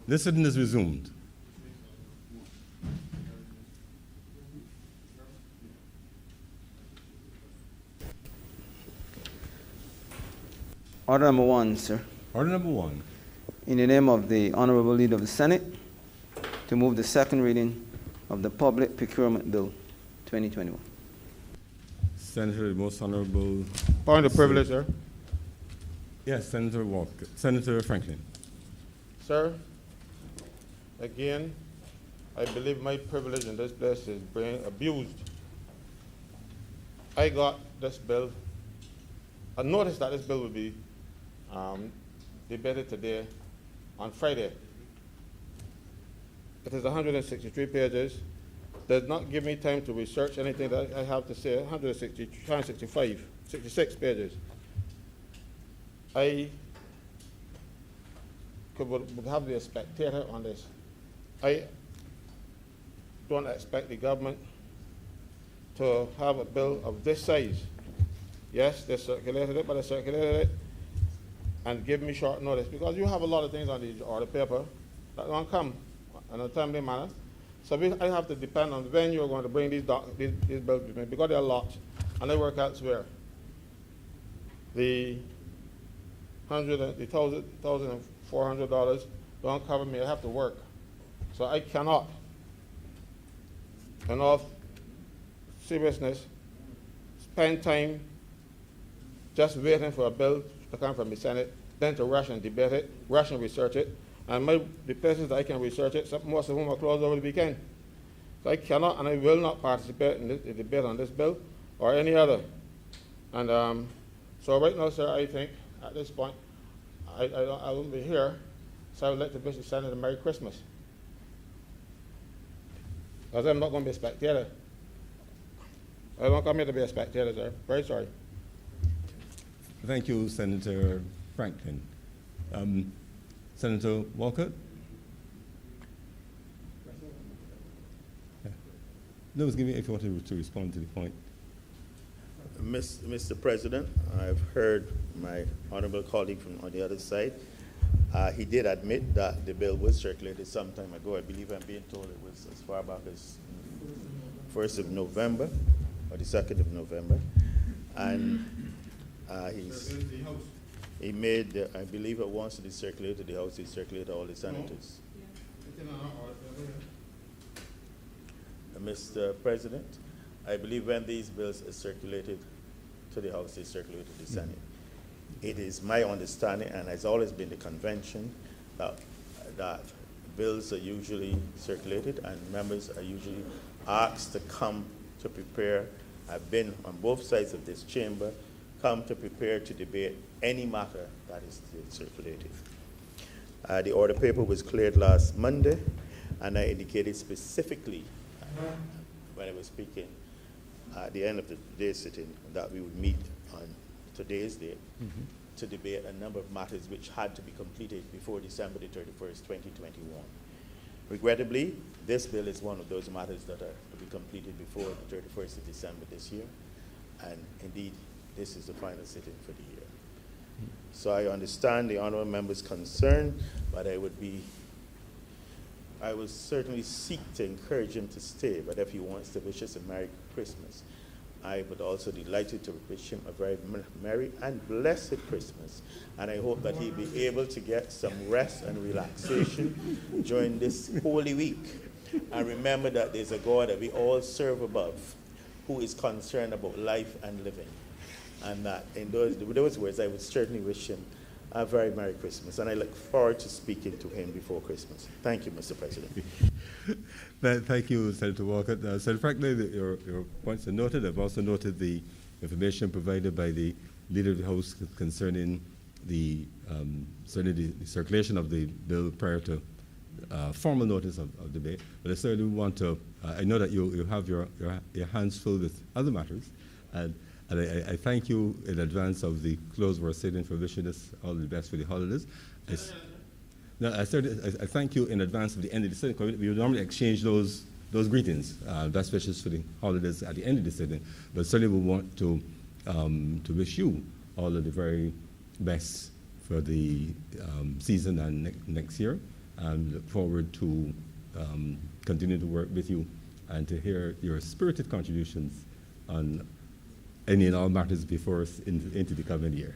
This sitting is resumed. Order number 1, sir. Order number 1. In the name of the Honourable Leader of the Senate, to move the second reading of the Public Procurement Bill 2021. Senator, the most honorable. Point of privilege, sir. Yes, Senator Walker. Senator Franklin. Sir, again, I believe my privilege in this place is being abused. I got this bill. I noticed that this bill will be debated today on Friday. It is 163 pages. Does not give me time to research anything that I have to say. 66 pages. I would have the spectator on this. I don't expect the government to have a bill of this size. Yes, they circulated it, but they circulated it and give me short notice, because you have a lot of things on the order paper that don't come in a timely manner. So I have to depend on when you're going to bring these bills to me, because there are lots, and they work elsewhere. The $1,400 don't cover me. I have to work. So I cannot, in all seriousness, spend time just waiting for a bill to come from the Senate, then to rush and debate it, rush and research it. And the places that I can research it, most of whom are closed over the weekend. So I cannot and I will not participate in the debate on this bill or any other. And so right now, sir, I think at this point, I won't be here, so I would like to wish the Senate a Merry Christmas. Because I'm not going to be a spectator. I don't come here to be a spectator, sir. Very sorry. Thank you, Senator Franklin. Senator Walker? Yeah. No, give me if you want to respond to the point. Mr. President, I've heard my honorable colleague from on the other side. He did admit that the bill was circulated some time ago. I believe I'm being told it was as far back as 1st of November or the 2nd of November. And he made, I believe it wants to be circulated to the House, he circulated all the senators. Mr. President, I believe when these bills are circulated to the House, they circulate to the Senate. It is my understanding, and has always been the convention, that bills are usually circulated and members are usually asked to come to prepare. I've been on both sides of this chamber, come to prepare to debate any matter that is circulated. The order paper was cleared last Monday, and I indicated specifically when I was speaking at the end of the day sitting that we would meet on today's date to debate a number of matters which had to be completed before December the 31st, 2021. Regrettably, this bill is one of those matters that are to be completed before the 31st of December this year, and indeed, this is the final sitting for the year. So I understand the honourable member's concern, but I will certainly seek to encourage him to stay, but if he wants to wish us a Merry Christmas, I would also be delighted to wish him a very merry and blessed Christmas. And I hope that he'll be able to get some rest and relaxation during this holy week. And remember that there's a God that we all serve above who is concerned about life and living. And that in those words, I would certainly wish him a very Merry Christmas. And I look forward to speaking to him before Christmas. Thank you, Mr. President. Thank you, Senator Walker. Senator Franklin, your points are noted. I've also noted the information provided by the Leader of the House concerning the circulation of the bill prior to formal notice of debate. But I certainly want to, I know that you have your hands full with other matters, and I thank you in advance of the close of our sitting for wishing us all the best for the holidays. I thank you in advance of the end of the sitting. We would normally exchange those greetings, best wishes for the holidays at the end of the sitting, but certainly we want to wish you all of the very best for the season and next year. and look forward to continuing to work with you and to hear your spirited contributions on any and all matters before us into the coming year.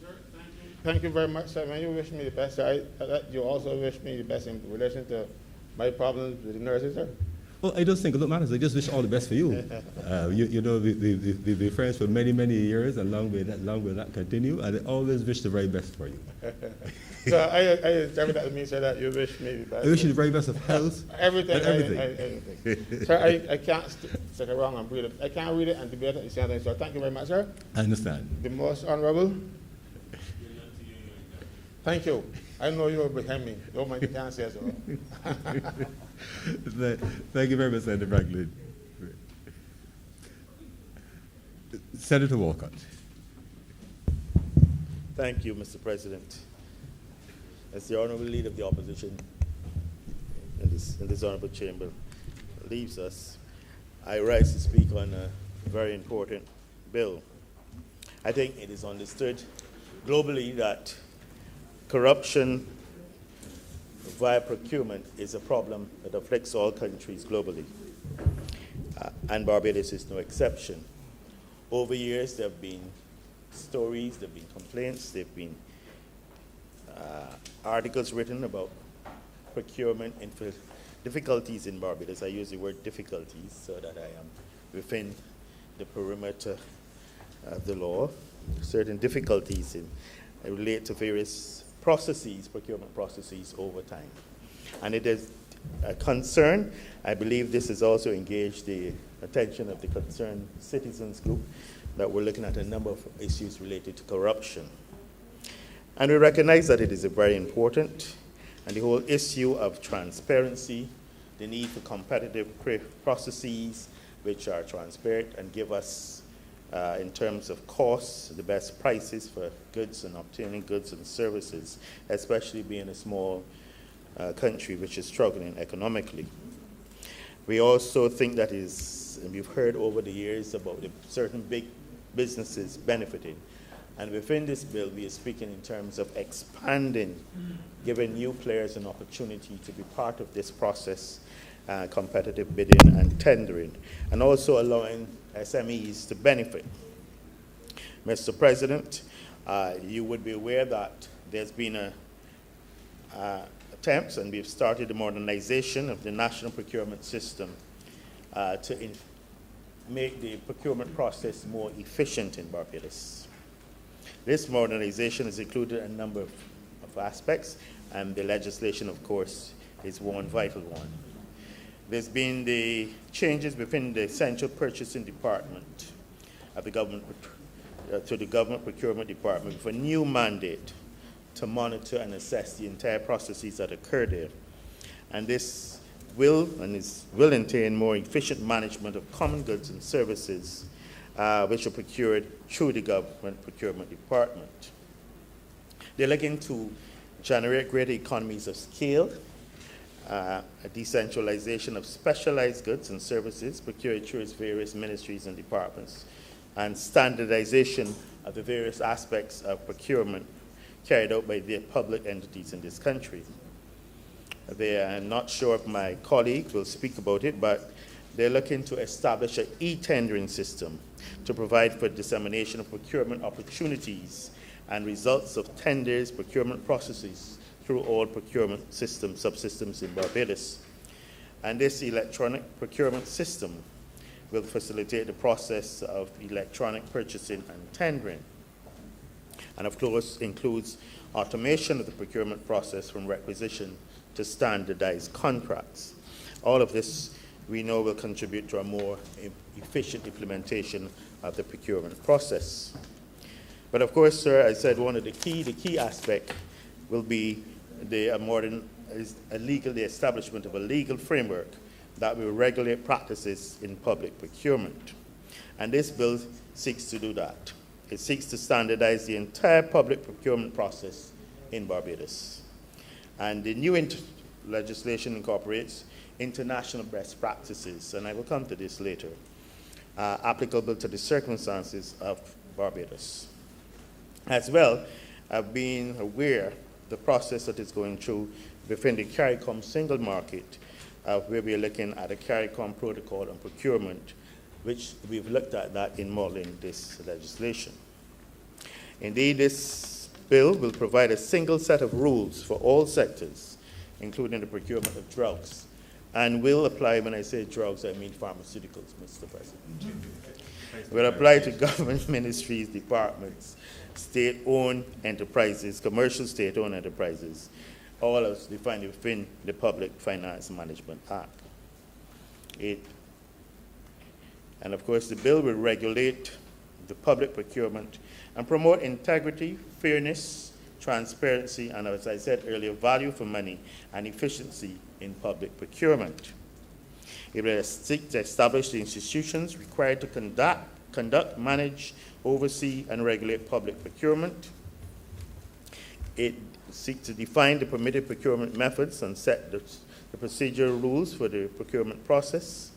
Sir, thank you. Thank you very much, sir. When you wish me the best, sir, you also wish me the best in relation to my problems with the nurses, sir. Well, I just think, look, matters. I just wish all the best for you. You know, we've been friends for many, many years, and long will that continue. And I always wish the very best for you. So I interpret that to mean, sir, that you wish me the best. I wish you the very best of health. Everything. And everything. Everything. Sir, I can't stick around and read it. I can't read it and debate it at the same time. So thank you very much, sir. I understand. The most honourable. Thank you. I know you're behind me. Don't mind, you can't say so. Thank you very much, Senator Franklin. Senator Walcott. Thank you, Mr. President. As the Honourable Leader of the Opposition in this Honourable Chamber leaves us, I rise to speak on a very important bill. I think it is understood globally that corruption via procurement is a problem that afflicts all countries globally, and Barbados is no exception. Over years, there have been stories, there have been complaints, there have been articles written about procurement and difficulties in Barbados. I use the word difficulties so that I am within the perimeter of the law. Certain difficulties relate to various processes, procurement processes over time. And it is a concern. I believe this has also engaged the attention of the concerned citizens group, that we're looking at a number of issues related to corruption. And we recognize that it is very important, and the whole issue of transparency, the need for competitive processes which are transparent and give us, in terms of costs, the best prices for goods and obtaining goods and services, especially being a small country which is struggling economically. We also think that and we've heard over the years about the certain big businesses benefiting. And within this bill, we are speaking in terms of expanding, giving new players an opportunity to be part of this process, competitive bidding and tendering, and also allowing SMEs to benefit. Mr. President, you would be aware that there's been attempts, and we've started the modernization of the national procurement system to make the procurement process more efficient in Barbados. This modernization has included a number of aspects, and the legislation, of course, is one vital one. There's been the changes within the Central Purchasing Department of the government to the Government Procurement Department with a new mandate to monitor and assess the entire processes that occur there. And this will entail more efficient management of common goods and services which are procured through the Government Procurement Department. They're looking to generate greater economies of scale, a decentralization of specialized goods and services procured through its various ministries and departments, and standardization of the various aspects of procurement carried out by the public entities in this country. I'm not sure if my colleague will speak about it, but they're looking to establish an e-tendering system to provide for dissemination of procurement opportunities and results of tenders, procurement processes through all procurement subsystems in Barbados. And this electronic procurement system will facilitate the process of electronic purchasing and tendering. And of course, includes automation of the procurement process from requisition to standardized contracts. All of this we know will contribute to a more efficient implementation of the procurement process. But of course, sir, I said one of the key aspect will be the establishment of a legal framework that will regulate practices in public procurement. And this bill seeks to do that. It seeks to standardize the entire public procurement process in Barbados. And the new legislation incorporates international best practices, and I will come to this later, applicable to the circumstances of Barbados. As well, I've been aware the process that is going through within the CARICOM single market, where we are looking at a CARICOM protocol on procurement, which we've looked at that in modeling this legislation. Indeed, this bill will provide a single set of rules for all sectors, including the procurement of drugs, and will apply, when I say drugs, I mean pharmaceuticals, Mr. President. Will apply to government ministries, departments, state-owned enterprises, commercial state-owned enterprises, all as defined within the Public Finance Management Act. And of course, the bill will regulate the public procurement and promote integrity, fairness, transparency, and as I said earlier, value for money and efficiency in public procurement. It will seek to establish the institutions required to conduct, manage, oversee, and regulate public procurement. It seeks to define the permitted procurement methods and set the procedural rules for the procurement process.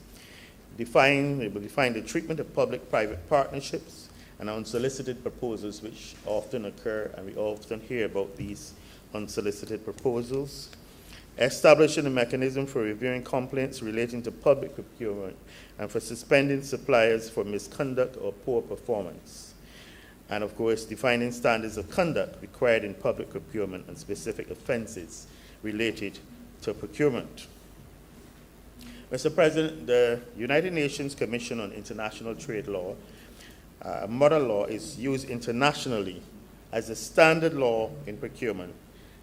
It will define the treatment of public-private partnerships and unsolicited proposals, which often occur, and we often hear about these unsolicited proposals. Establishing a mechanism for reviewing complaints relating to public procurement and for suspending suppliers for misconduct or poor performance. And of course, defining standards of conduct required in public procurement and specific offenses related to procurement. Mr. President, the United Nations Commission on International Trade Law, modern law, is used internationally as a standard law in procurement,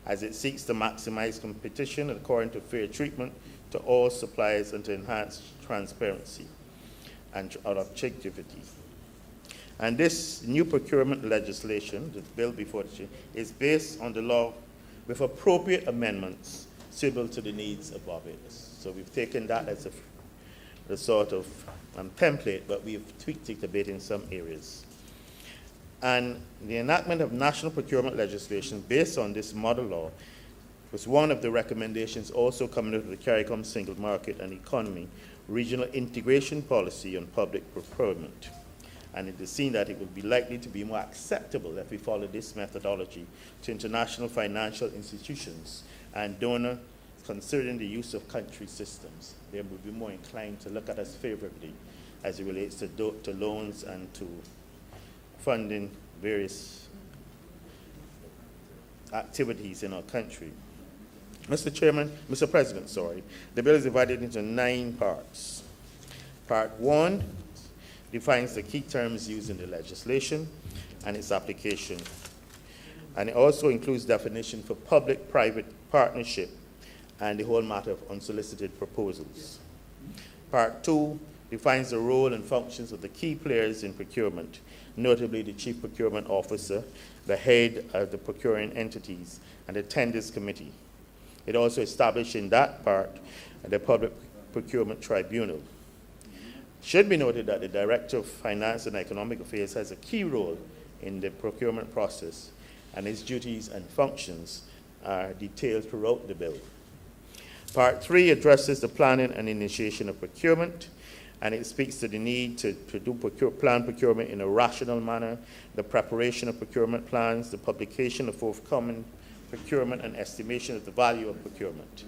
as it seeks to maximize competition according to fair treatment to all suppliers and to enhance transparency and objectivity. And this new procurement legislation, the bill before the is based on the law with appropriate amendments suitable to the needs of Barbados. So we've taken that as a sort of template, but we've tweaked it a bit in some areas. And the enactment of national procurement legislation based on this model law was one of the recommendations also coming out of the CARICOM single market and economy regional integration policy on public procurement. And it is seen that it would be likely to be more acceptable if we follow this methodology to international financial institutions and donors considering the use of country systems. They would be more inclined to look at us favorably as it relates to loans and to funding various activities in our country. Mr. President, the bill is divided into 9 parts. Part 1 defines the key terms used in the legislation and its application. And it also includes definition for public-private partnership and the whole matter of unsolicited proposals. Part 2 defines the role and functions of the key players in procurement, notably the Chief Procurement Officer, the head of the procuring entities, and the Tenders Committee. It also established in that part the Public Procurement Tribunal. It should be noted that the Director of Finance and Economic Affairs has a key role in the procurement process, and his duties and functions are detailed throughout the bill. Part 3 addresses the planning and initiation of procurement, and it speaks to the need to plan procurement in a rational manner, the preparation of procurement plans, the publication of forthcoming procurement and estimation of the value of procurement,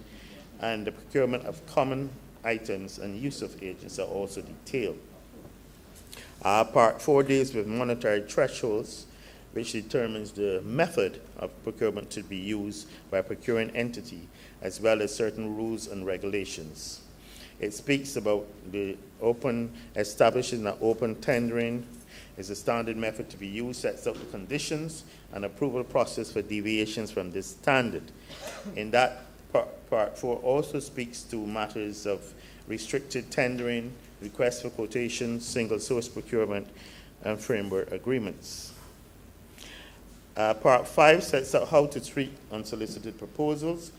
and the procurement of common items and use of agents are also detailed. Part 4 deals with monetary thresholds, which determines the method of procurement to be used by a procuring entity, as well as certain rules and regulations. It speaks about establishing that open tendering is a standard method to be used, sets out the conditions and approval process for deviations from this standard. In that part 4 also speaks to matters of restricted tendering, requests for quotations, single source procurement, and framework agreements. Part 5 sets out how to treat unsolicited proposals,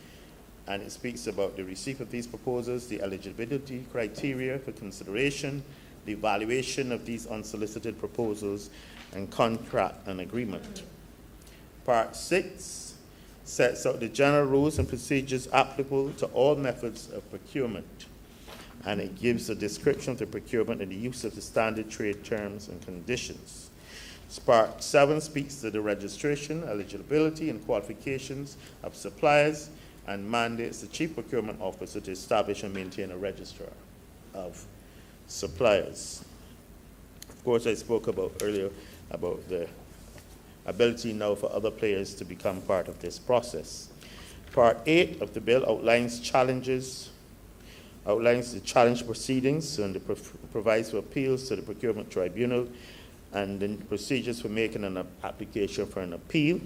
and it speaks about the receipt of these proposals, the eligibility criteria for consideration, the evaluation of these unsolicited proposals, and contract and agreement. Part 6 sets out the general rules and procedures applicable to all methods of procurement, and it gives a description of the procurement and the use of the standard trade terms and conditions. Part 7 speaks to the registration, eligibility, and qualifications of suppliers and mandates the Chief Procurement Officer to establish and maintain a register of suppliers. Of course, I spoke about earlier about the ability now for other players to become part of this process. Part 8 of the bill outlines the challenge proceedings and provides for appeals to the Procurement Tribunal and then procedures for making an application for an appeal,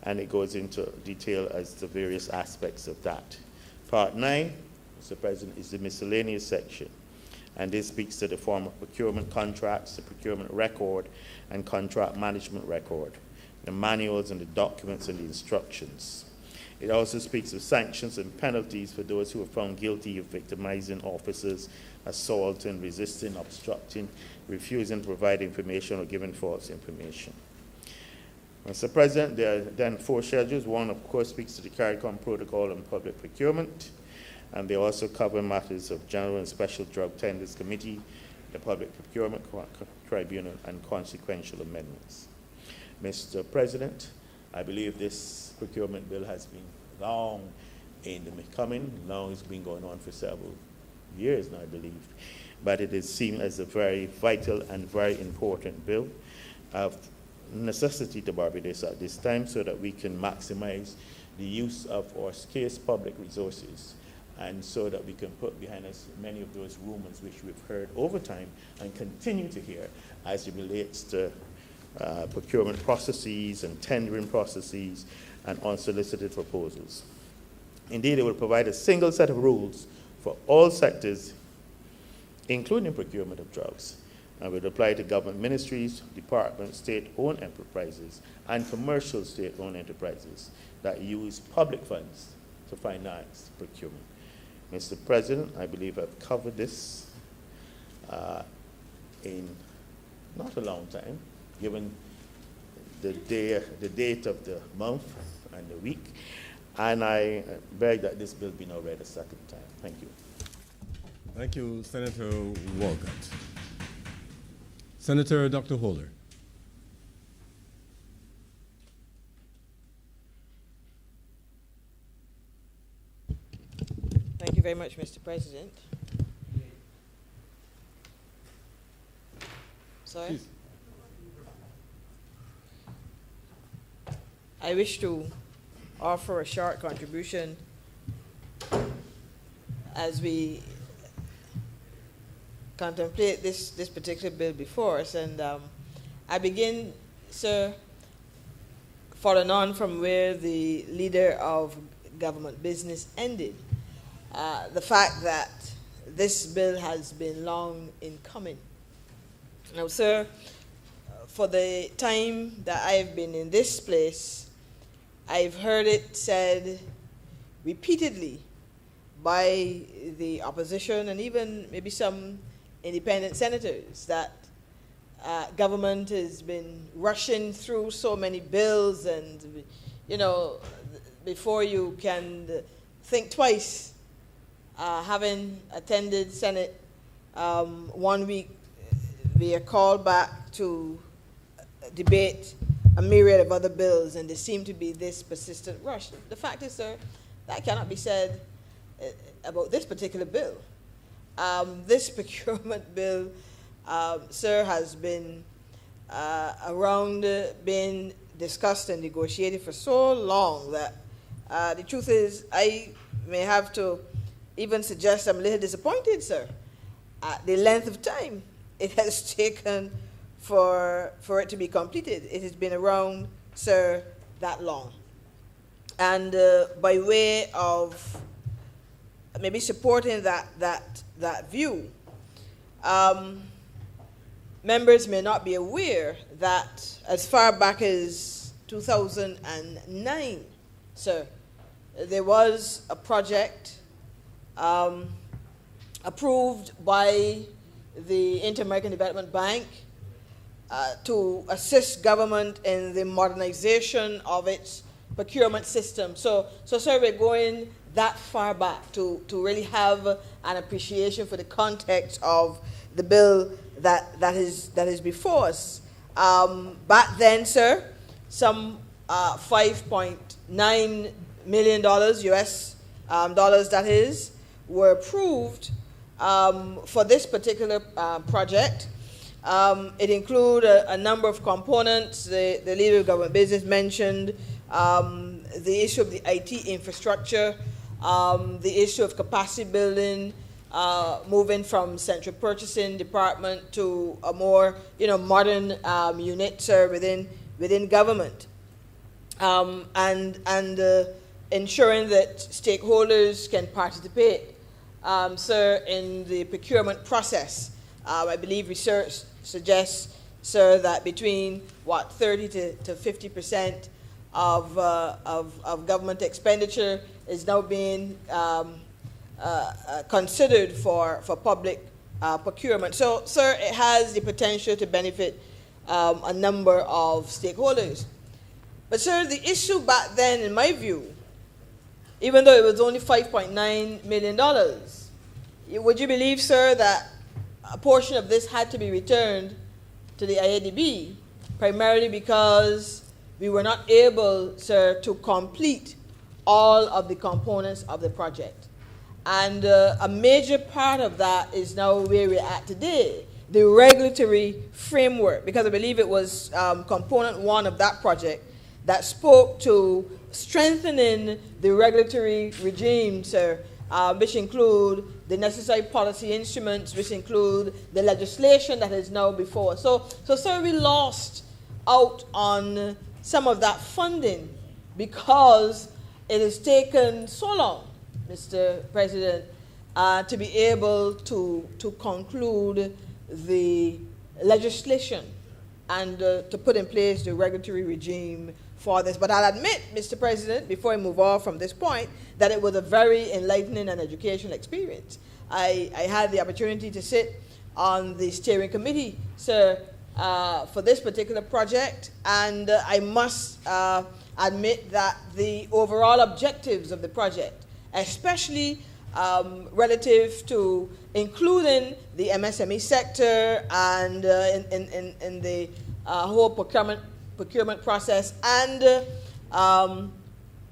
and it goes into detail as to various aspects of that. Part 9, Mr. President, is the miscellaneous section, and this speaks to the form of procurement contracts, the procurement record, and contract management record, the manuals and the documents and the instructions. It also speaks of sanctions and penalties for those who are found guilty of victimizing officers, assaulting, resisting, obstructing, refusing to provide information or giving false information. Mr. President, there are then 4 schedules. One, of course, speaks to the CARICOM protocol on public procurement, and they also cover matters of general and special drug tenders committee, the public procurement tribunal, and consequential amendments. Mr. President, I believe this procurement bill has been long in the coming. Long, it's been going on for several years now, I believe. But it is seen as a very vital and very important bill of necessity to Barbados at this time so that we can maximize the use of our scarce public resources, and so that we can put behind us many of those rumors which we've heard over time and continue to hear as it relates to procurement processes and tendering processes and unsolicited proposals. Indeed, it will provide a single set of rules for all sectors, including procurement of drugs, and will apply to government ministries, departments, state-owned enterprises, and commercial state-owned enterprises that use public funds to finance procurement. Mr. President, I believe I've covered this in not a long time, given the date of the month and the week, and I beg that this bill be now read a second time. Thank you. Thank you, Senator Walcott. Senator Dr. Holder. Thank you very much, Mr. President. Sorry? Please. I wish to offer a short contribution as we contemplate this particular bill before us. And I begin, sir, following on from where the leader of government business ended. The fact that this bill has been long in coming. Now, sir, for the time that I've been in this place, I've heard it said repeatedly by the opposition and even maybe some independent senators that government has been rushing through so many bills, and, you know, before you can think twice, having attended Senate 1 week, we are called back to debate a myriad of other bills, and there seemed to be this persistent rush. The fact is, sir, that cannot be said about this particular bill. This procurement bill, sir, has been around being discussed and negotiated for so long that the truth is I may have to even suggest I'm a little disappointed, sir, at the length of time it has taken for it to be completed. It has been around, sir, that long. And by way of maybe supporting that view, members may not be aware that as far back as 2009, sir, there was a project approved by the Inter-American Development Bank to assist government in the modernization of its procurement system. So sir, we're going that far back to really have an appreciation for the context of the bill that is before us. Back then, sir, some $5.9 million US dollars, that is, were approved for this particular project. It included a number of components. The leader of government business mentioned the issue of the IT infrastructure, the issue of capacity building, moving from central purchasing department to a more modern unit, sir, within government, and ensuring that stakeholders can participate, sir, in the procurement process. I believe research suggests, sir, that between 30 to 50% of government expenditure is now being considered for public procurement. So, sir, it has the potential to benefit a number of stakeholders. But, sir, the issue back then, in my view, even though it was only $5.9 million, would you believe, sir, that a portion of this had to be returned to the IADB, primarily because we were not able, sir, to complete all of the components of the project. And a major part of that is now where we're at today, the regulatory framework, because I believe it was component one of that project that spoke to strengthening the regulatory regime, sir, which include the necessary policy instruments, which include the legislation that is now before us. So, sir, we lost out on some of that funding because it has taken so long, Mr. President, to be able to conclude the legislation and to put in place the regulatory regime for this. But I'll admit, Mr. President, before I move on from this point, that it was a very enlightening and educational experience. I had the opportunity to sit on the steering committee, sir, for this particular project, and I must admit that the overall objectives of the project, especially relative to including the MSME sector and in the whole procurement process, and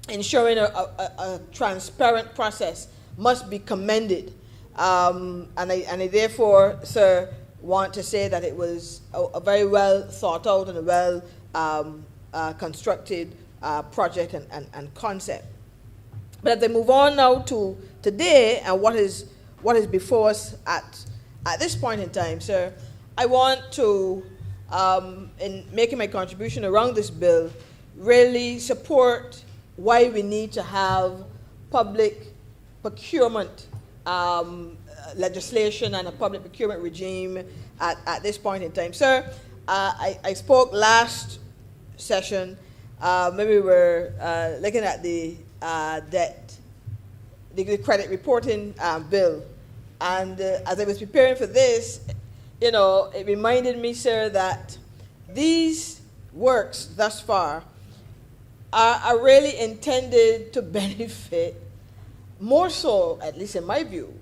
ensuring a transparent process, must be commended. And I therefore, sir, want to say that it was a very well thought out and a well constructed project and concept. But as I move on now to today and what is before us at this point in time, sir, I want to, in making my contribution around this bill, really support why we need to have public procurement legislation and a public procurement regime at this point in time. Sir, I spoke last session, maybe we were looking at the credit reporting bill, and as I was preparing for this, it reminded me, sir, that these works thus far are really intended to benefit, more so, at least in my view,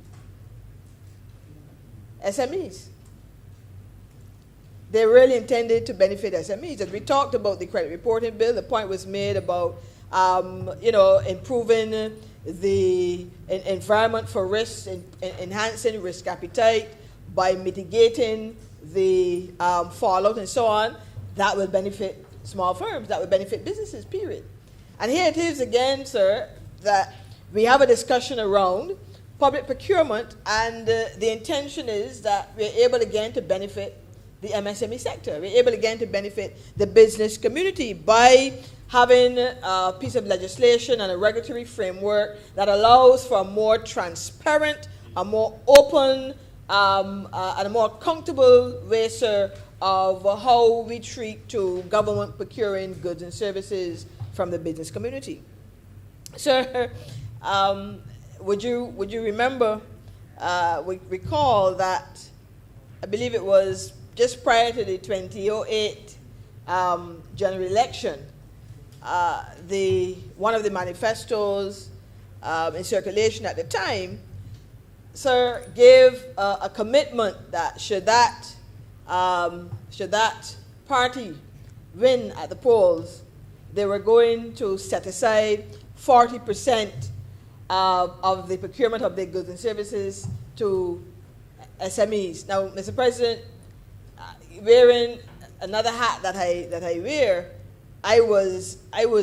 SMEs. They're really intended to benefit SMEs. As we talked about the credit reporting bill, the point was made about improving the environment for risk, enhancing risk appetite by mitigating the fallout and so on. That will benefit small firms. That will benefit businesses, period. And here it is again, sir, that we have a discussion around public procurement, and the intention is that we're able again to benefit the MSME sector. We're able again to benefit the business community by having a piece of legislation and a regulatory framework that allows for a more transparent, a more open, and a more comfortable way, sir, of how we treat to government procuring goods and services from the business community. Sir, would you remember, recall that I believe it was just prior to the 2008 general election, one of the manifestos in circulation at the time, sir, gave a commitment that should that party win at the polls, they were going to set aside 40% of the procurement of their goods and services to SMEs. Now, Mr. President, wearing another hat that I wear, I was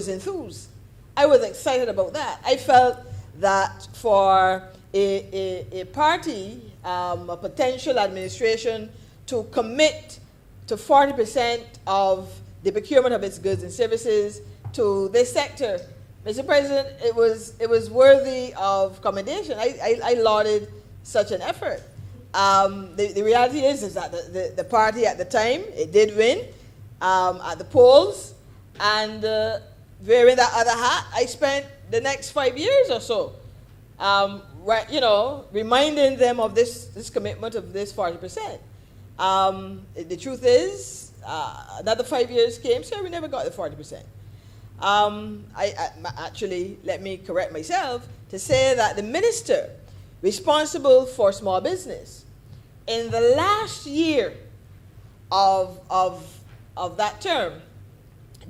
enthused. I was excited about that. I felt that for a party, a potential administration, to commit to 40% of the procurement of its goods and services to this sector, Mr. President, it was worthy of commendation. I lauded such an effort. The reality is that the party at the time, it did win at the polls, and wearing that other hat, I spent the next 5 years or so, reminding them of this commitment of this 40%. The truth is, another 5 years came, so we never got the 40%. Actually, let me correct myself to say that the minister responsible for small business in the last year of that term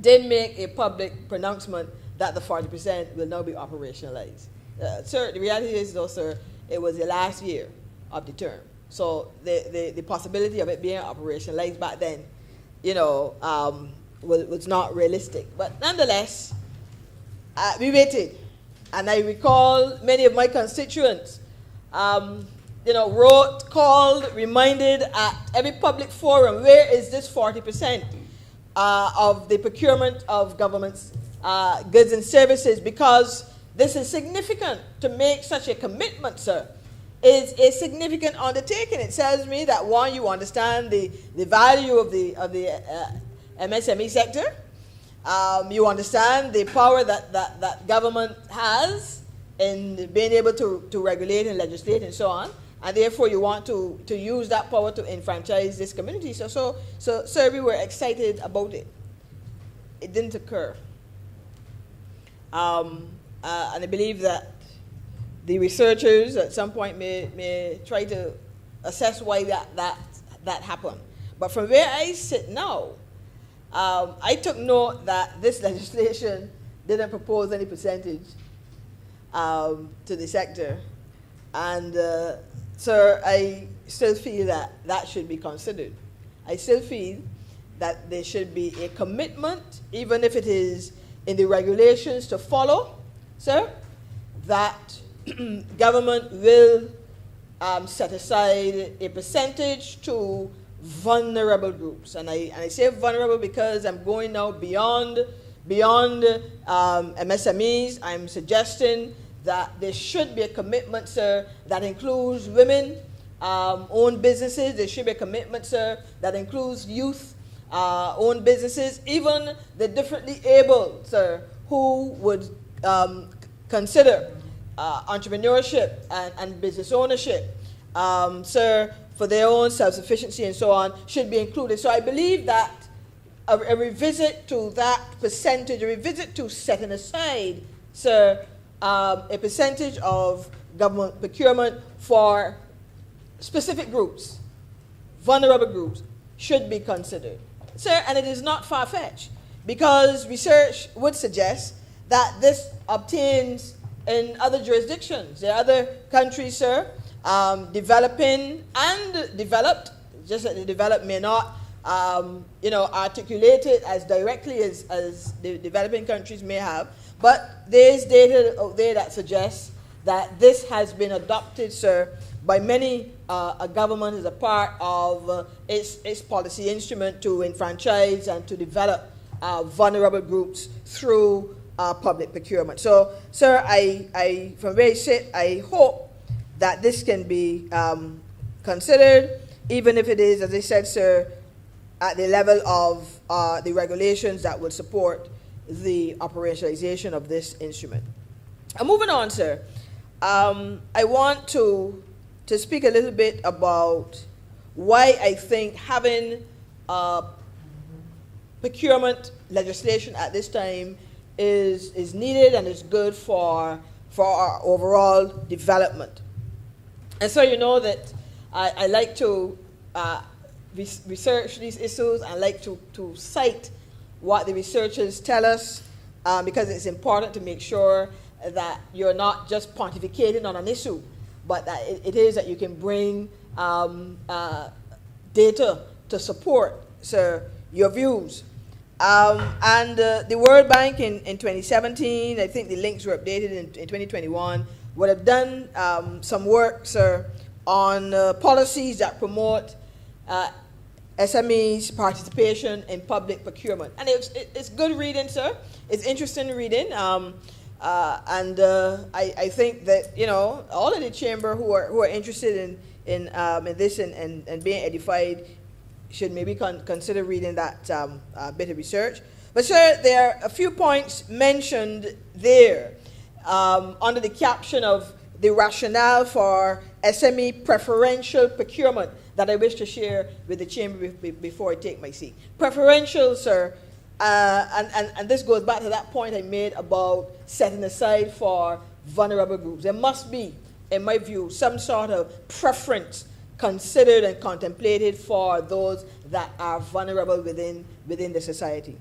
did make a public pronouncement that the 40% will now be operationalized. Sir, the reality is, though, sir, it was the last year of the term. So the possibility of it being operationalized back then, was not realistic. But nonetheless, we waited. And I recall many of my constituents, wrote, called, reminded at every public forum, where is this 40% of the procurement of government's goods and services? Because this is significant. To make such a commitment, sir, is a significant undertaking. It tells me that, one, you understand the value of the MSME sector. You understand the power that government has in being able to regulate and legislate and so on, and therefore you want to use that power to enfranchise this community. So, sir, we were excited about it. It didn't occur. And I believe that the researchers at some point may try to assess why that happened. But from where I sit now, I took note that this legislation didn't propose any percentage to the sector. And, sir, I still feel that should be considered. I still feel that there should be a commitment, even if it is in the regulations to follow, sir, that government will set aside a percentage to vulnerable groups. And I say vulnerable because I'm going now beyond MSMEs. I'm suggesting that there should be a commitment, sir, that includes women owned businesses. There should be a commitment, sir, that includes youth owned businesses, even the differently able, sir, who would consider entrepreneurship and business ownership, sir, for their own self-sufficiency and so on, should be included. So I believe that a revisit to that percentage, a revisit to setting aside, sir, a percentage of government procurement for specific groups, vulnerable groups, should be considered. Sir, and it is not far-fetched, because research would suggest that this obtains in other jurisdictions. There are other countries, sir, developing and developed, just that the developed may not, articulate it as directly as the developing countries may have. But there's data out there that suggests that this has been adopted, sir, by many a government as a part of its policy instrument to enfranchise and to develop vulnerable groups through public procurement. So, sir, from where I sit, I hope that this can be considered, even if it is, as I said, sir, at the level of the regulations that would support the operationalization of this instrument. Moving on, sir, I want to speak a little bit about why I think having procurement legislation at this time is needed and is good for our overall development. And so you know that I like to research these issues and like to cite what the researchers tell us, because it's important to make sure that you're not just pontificating on an issue, but that it is that you can bring data to support your views. And the World Bank in 2017, I think the links were updated in 2021, would have done some work, sir, on policies that promote SMEs' participation in public procurement. And it's good reading, sir. It's interesting reading. I think that, you know, all of the chamber who are interested in this and being edified should maybe consider reading that bit of research. But sir, there are a few points mentioned there under the caption of the rationale for SME preferential procurement that I wish to share with the chamber before I take my seat. Preferential, sir, and this goes back to that point I made about setting aside for vulnerable groups. There must be, in my view, some sort of preference considered and contemplated for those that are vulnerable within the society.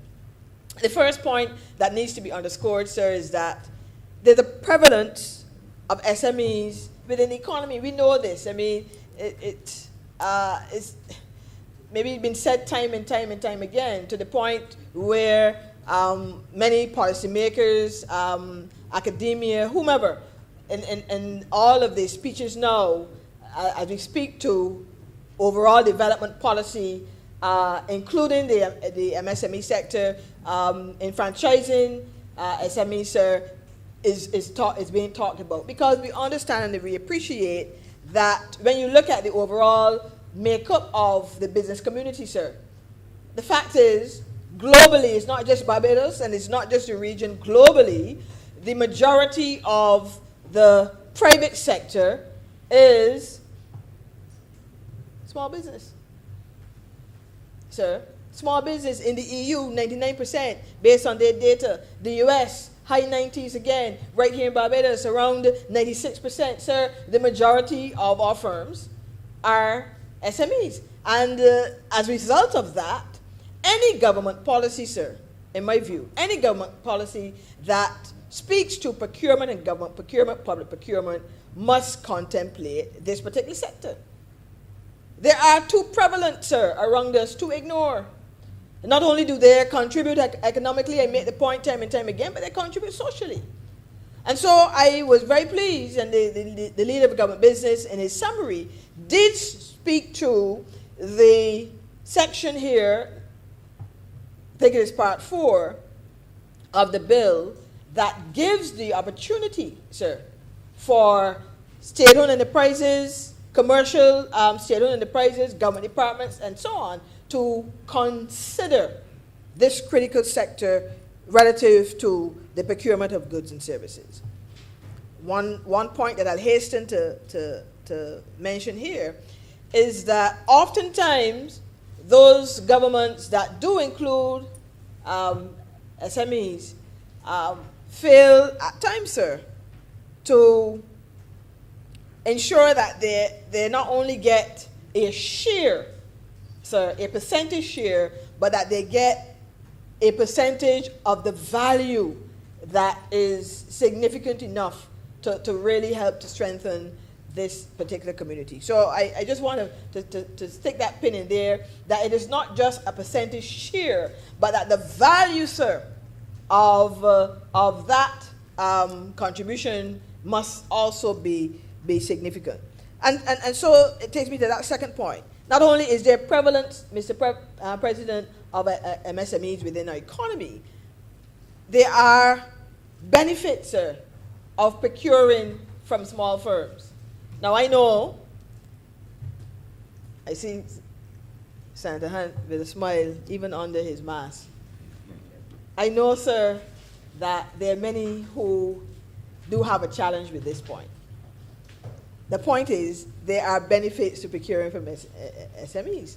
The first point that needs to be underscored, sir, is that there's a prevalence of SMEs within the economy. We know this. I mean, it's maybe been said time and time again, to the point where many policymakers, academia, whomever, in all of these speeches now, as we speak to overall development policy, including the MSME sector, enfranchising SMEs, sir, is being talked about, because we understand and we appreciate that when you look at the overall makeup of the business community, sir, the fact is, globally, it's not just Barbados and it's not just the region. Globally, the majority of the private sector is small business. Sir, small business in the EU, 99% based on their data. The US, high 90s again. Right here in Barbados, around 96%. Sir, the majority of our firms are SMEs. And as a result of that, any government policy, sir, in my view, any government policy that speaks to procurement and government procurement, public procurement, must contemplate this particular sector. They are too prevalent, sir, around us to ignore. Not only do they contribute economically, I make the point time and time again, but they contribute socially. And so I was very pleased, and the leader of government business in his summary did speak to the section here, I think it is part 4 of the bill, that gives the opportunity, sir, for state-owned enterprises, commercial state-owned enterprises, government departments, and so on, to consider this critical sector relative to the procurement of goods and services. One point that I'll hasten to mention here is that oftentimes those governments that do include SMEs fail at times, sir, to ensure that they not only get a share, sir, a percentage share, but that they get a percentage of the value that is significant enough to really help to strengthen this particular community. So I just want to stick that pin in there, that it is not just a percentage share, but that the value, sir, of that contribution must also be significant. And so it takes me to that second point. Not only is there prevalence, Mr. President, of MSMEs within our economy, there are benefits, sir, of procuring from small firms. Now I know, I see Senator Hunt with a smile even under his mask. I know, sir, that there are many who do have a challenge with this point. The point is, there are benefits to procuring from SMEs.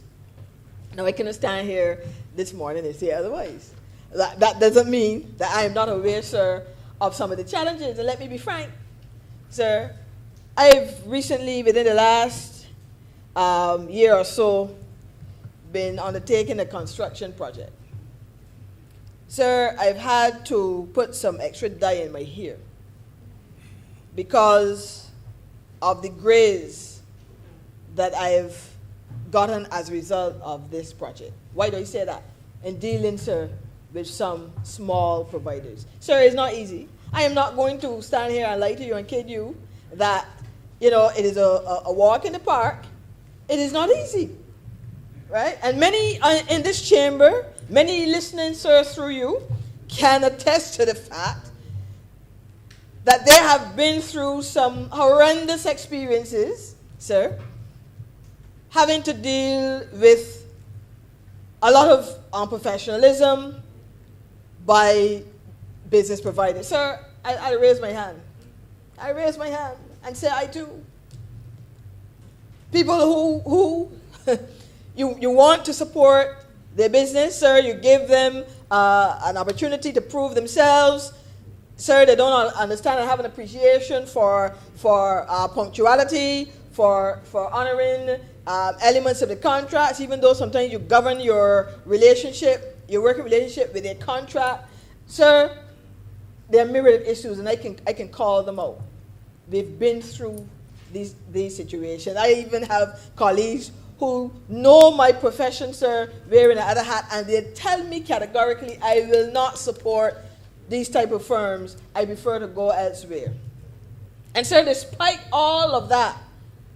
Now, I cannot stand here this morning and say otherwise. That doesn't mean that I am not aware, sir, of some of the challenges. And let me be frank, sir. I've recently, within the last year or so, been undertaking a construction project. Sir, I've had to put some extra dye in my hair because of the graze that I've gotten as a result of this project. Why do I say that? In dealing, sir, with some small providers. Sir, it's not easy. I am not going to stand here and lie to you and kid you that, you know, it is a walk in the park. It is not easy, right? And many in this chamber, many listening, sir, through you, can attest to the fact that they have been through some horrendous experiences, sir, having to deal with a lot of unprofessionalism by business providers. Sir, I raise my hand. I raise my hand and say I too. People who you want to support their business, sir, you give them an opportunity to prove themselves. Sir, they don't understand and have an appreciation for punctuality, for honoring elements of the contracts, even though sometimes you govern your relationship, your working relationship with a contract. Sir, there are myriad issues, and I can call them out. We've been through these situations. I even have colleagues who know my profession, sir, wearing another hat, and they tell me categorically, I will not support these type of firms. I prefer to go elsewhere. And sir, despite all of that,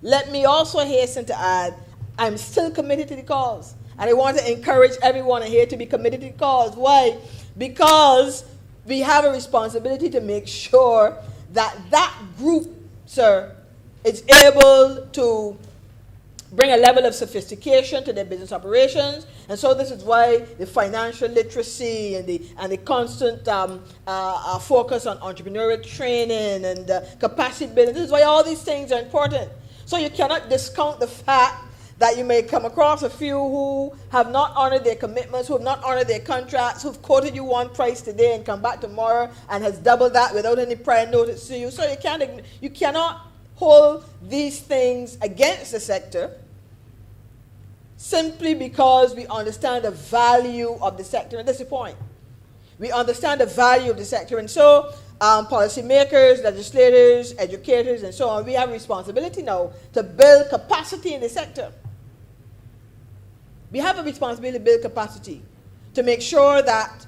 let me also hasten to add, I'm still committed to the cause. And I want to encourage everyone here to be committed to the cause. Why? Because we have a responsibility to make sure that that group, sir, is able to bring a level of sophistication to their business operations. And so this is why the financial literacy and the constant focus on entrepreneurial training and capacity building, this is why all these things are important. So you cannot discount the fact that you may come across a few who have not honored their commitments, who have not honored their contracts, who've quoted you one price today and come back tomorrow and has doubled that without any prior notice to you. So you cannot hold these things against the sector simply because we understand the value of the sector. And that's the point. We understand the value of the sector. And so policymakers, legislators, educators, and so on, we have a responsibility now to build capacity in the sector. We have a responsibility to build capacity, to make sure that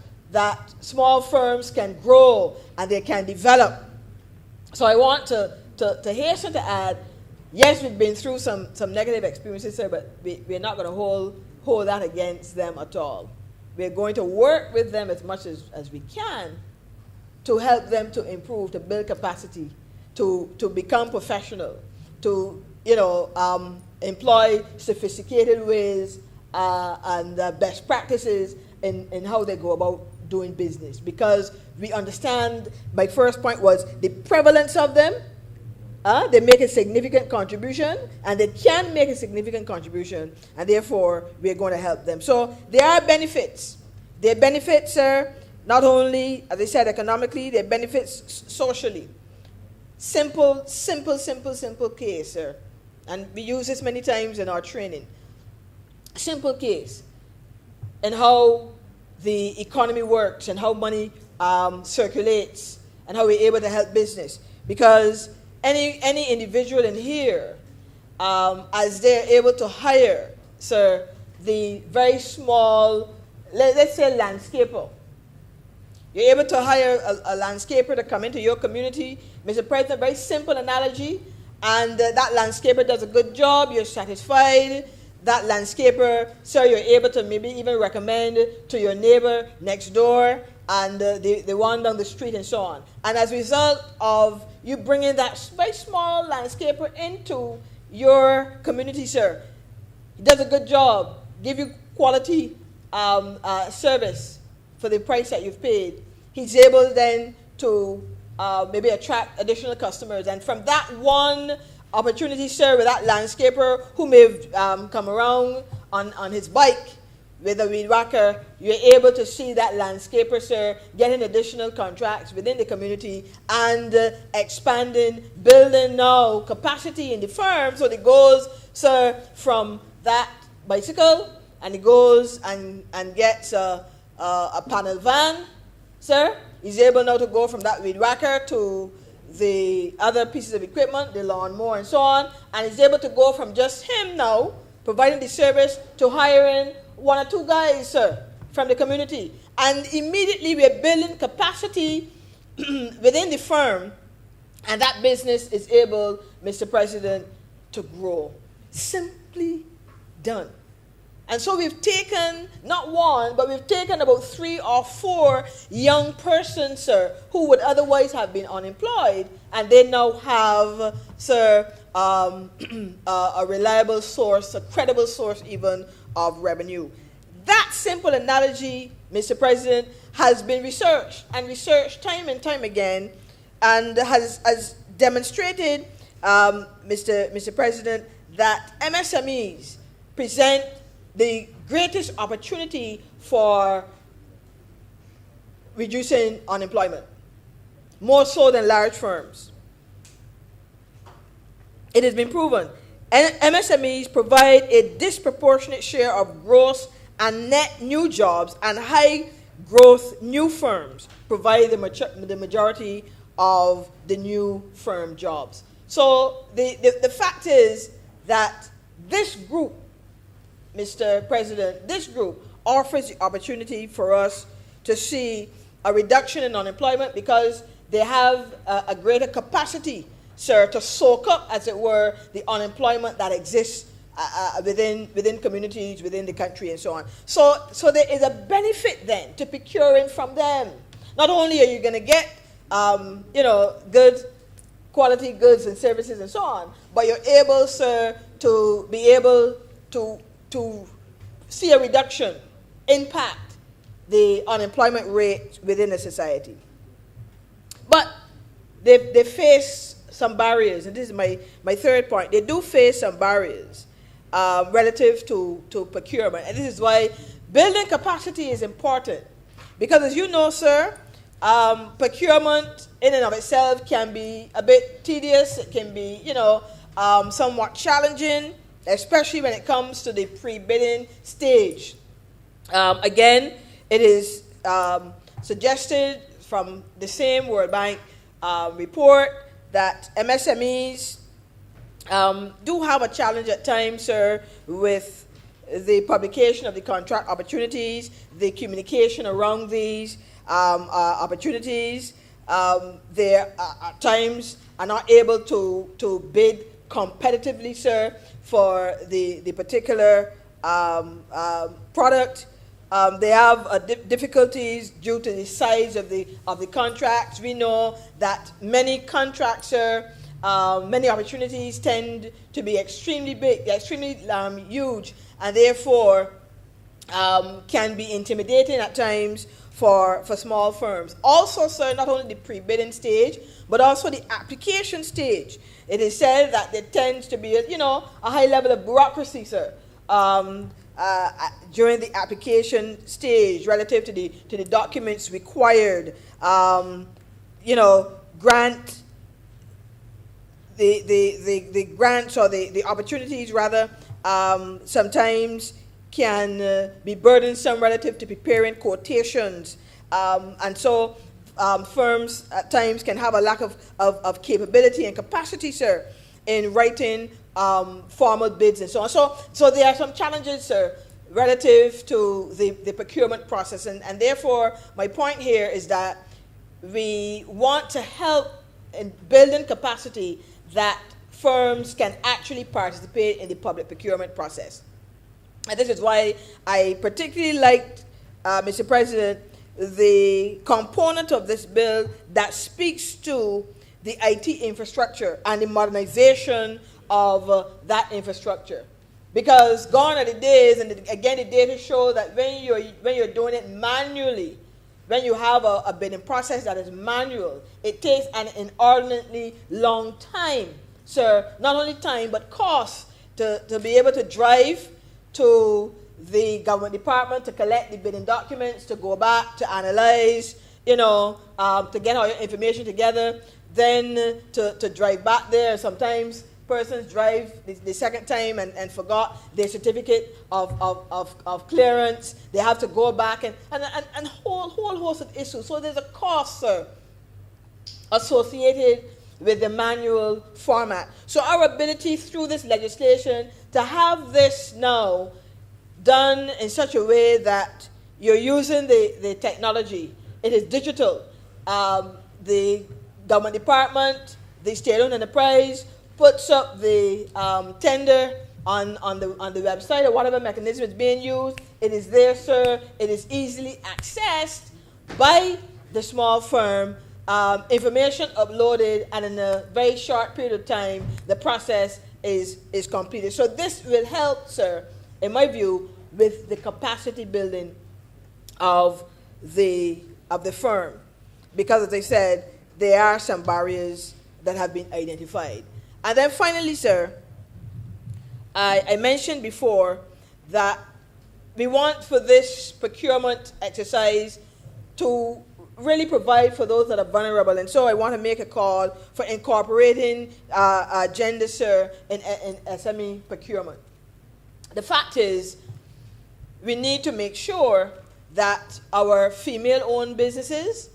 small firms can grow and they can develop. So I want to hasten to add, yes, we've been through some negative experiences, sir, but we're not going to hold that against them at all. We're going to work with them as much as we can to help them to improve, to build capacity, to become professional, to employ sophisticated ways and best practices in how they go about doing business. Because we understand, my first point was the prevalence of them. They make a significant contribution, and they can make a significant contribution, and therefore we're going to help them. So there are benefits. There are benefits, sir, not only, as I said, economically, there are benefits socially. Simple case, sir. And we use this many times in our training. Simple case in how the economy works and how money circulates and how we're able to help business. Because any individual in here, as they're able to hire, sir, the very small, let's say landscaper. You're able to hire a landscaper to come into your community. Mr. President, very simple analogy, and that landscaper does a good job, you're satisfied. That landscaper, sir, you're able to maybe even recommend to your neighbor next door and the one down the street and so on. And as a result of you bringing that very small landscaper into your community, sir, he does a good job, give you quality service for the price that you've paid. He's able then to maybe attract additional customers. And from that one opportunity, sir, with that landscaper who may have come around on his bike with a weed whacker, you're able to see that landscaper, sir, getting additional contracts within the community and expanding, building now capacity in the firm. So it goes, sir, from that bicycle and he goes and gets a panel van, sir. He's able now to go from that weed whacker to the other pieces of equipment, the lawnmower and so on, and he's able to go from just him now, providing the service, to hiring 1 or 2 guys, sir, from the community. And immediately we're building capacity within the firm, and that business is able, Mr. President, to grow. Simply done. And so we've taken, not one, but we've taken about 3 or 4 young persons, sir, who would otherwise have been unemployed, and they now have, sir, a reliable source, a credible source even of revenue. That simple analogy, Mr. President, has been researched and researched time and time again, and has demonstrated, Mr. President, that MSMEs present the greatest opportunity for reducing unemployment, more so than large firms. It has been proven. MSMEs provide a disproportionate share of gross and net new jobs, and high growth new firms provide the majority of the new firm jobs. So the fact is that this group, Mr. President, this group offers the opportunity for us to see a reduction in unemployment because they have a greater capacity, sir, to soak up, as it were, the unemployment that exists within communities, within the country, and so on. So there is a benefit then to procuring from them. Not only are you going to get, good quality goods and services and so on, but you're able, sir, to be able to see a reduction, impact the unemployment rate within a society. But they face some barriers, and this is my third point. They do face some barriers relative to procurement, and this is why building capacity is important. Because as you know, sir, procurement in and of itself can be a bit tedious. It can be, somewhat challenging, especially when it comes to the pre-bidding stage. Again, it is suggested from the same World Bank report that MSMEs do have a challenge at times, sir, with the publication of the contract opportunities, the communication around these opportunities. They at times are not able to bid competitively, sir, for the particular product. They have difficulties due to the size of the contracts. We know that many contracts, sir, many opportunities tend to be extremely big, extremely huge, and therefore can be intimidating at times for small firms. Also, sir, not only the pre-bidding stage, but also the application stage. It is said that there tends to be, a high level of bureaucracy, sir, during the application stage relative to the documents required. Grant the grants or the opportunities rather sometimes can be burdensome relative to preparing quotations, and so firms at times can have a lack of capability and capacity, sir, in writing formal bids and so on. So there are some challenges, sir, relative to the procurement process, and therefore my point here is that we want to help in building capacity that firms can actually participate in the public procurement process. And this is why I particularly liked, Mr. President, the component of this bill that speaks to the IT infrastructure and the modernization of that infrastructure. Because gone are the days, and again the data show that when you're doing it manually, when you have a bidding process that is manual, it takes an inordinately long time, sir, not only time but cost to be able to drive to the government department to collect the bidding documents, to go back, to analyze, to get all your information together, then to drive back there, sometimes persons drive the second time and forgot their certificate of clearance. They have to go back and whole host of issues. So there's a cost, sir, associated with the manual format. So our ability through this legislation to have this now done in such a way that you're using the technology, it is digital. The government department, the state-owned enterprise puts up the tender on the website or whatever mechanism is being used. It is there, sir. It is easily accessed by the small firm. Information uploaded, and in a very short period of time, the process is completed. So this will help, sir, in my view, with the capacity building of the firm, because, as I said, there are some barriers that have been identified. And then finally, sir, I mentioned before that we want for this procurement exercise to really provide for those that are vulnerable. And so I want to make a call for incorporating gender, sir, in SME procurement. The fact is, we need to make sure that our female-owned businesses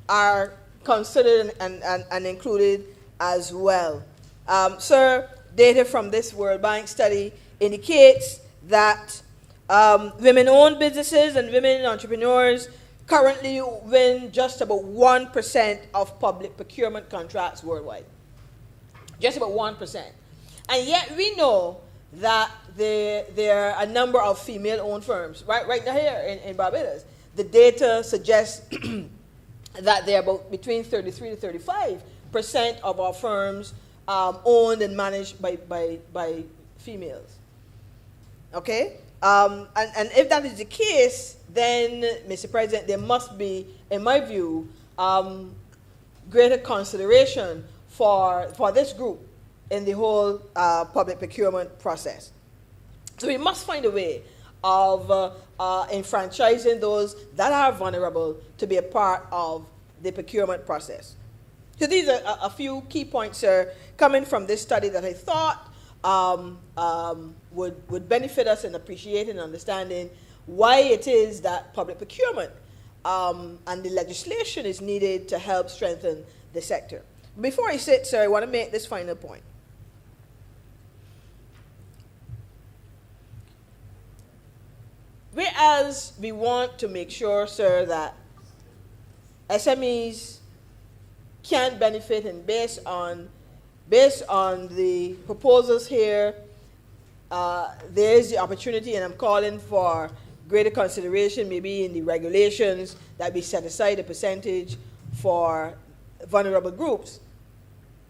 are considered and included as well. Sir, data from this World Bank study indicates that women-owned businesses and women entrepreneurs currently win just about 1% of public procurement contracts worldwide. Just about 1%. And yet we know that there are a number of female-owned firms, right here in Barbados. The data suggests that they're about between 33 to 35% of our firms owned and managed by females. Okay? And if that is the case, then, Mr. President, there must be, in my view, greater consideration for this group in the whole public procurement process. So we must find a way of enfranchising those that are vulnerable to be a part of the procurement process. So these are a few key points, sir, coming from this study that I thought would benefit us in appreciating and understanding why it is that public procurement and the legislation is needed to help strengthen the sector. Before I sit, sir, I want to make this final point. Whereas we want to make sure, sir, that SMEs can benefit, and based on the proposals here, there is the opportunity, and I'm calling for greater consideration, maybe in the regulations, that we set aside a percentage for vulnerable groups.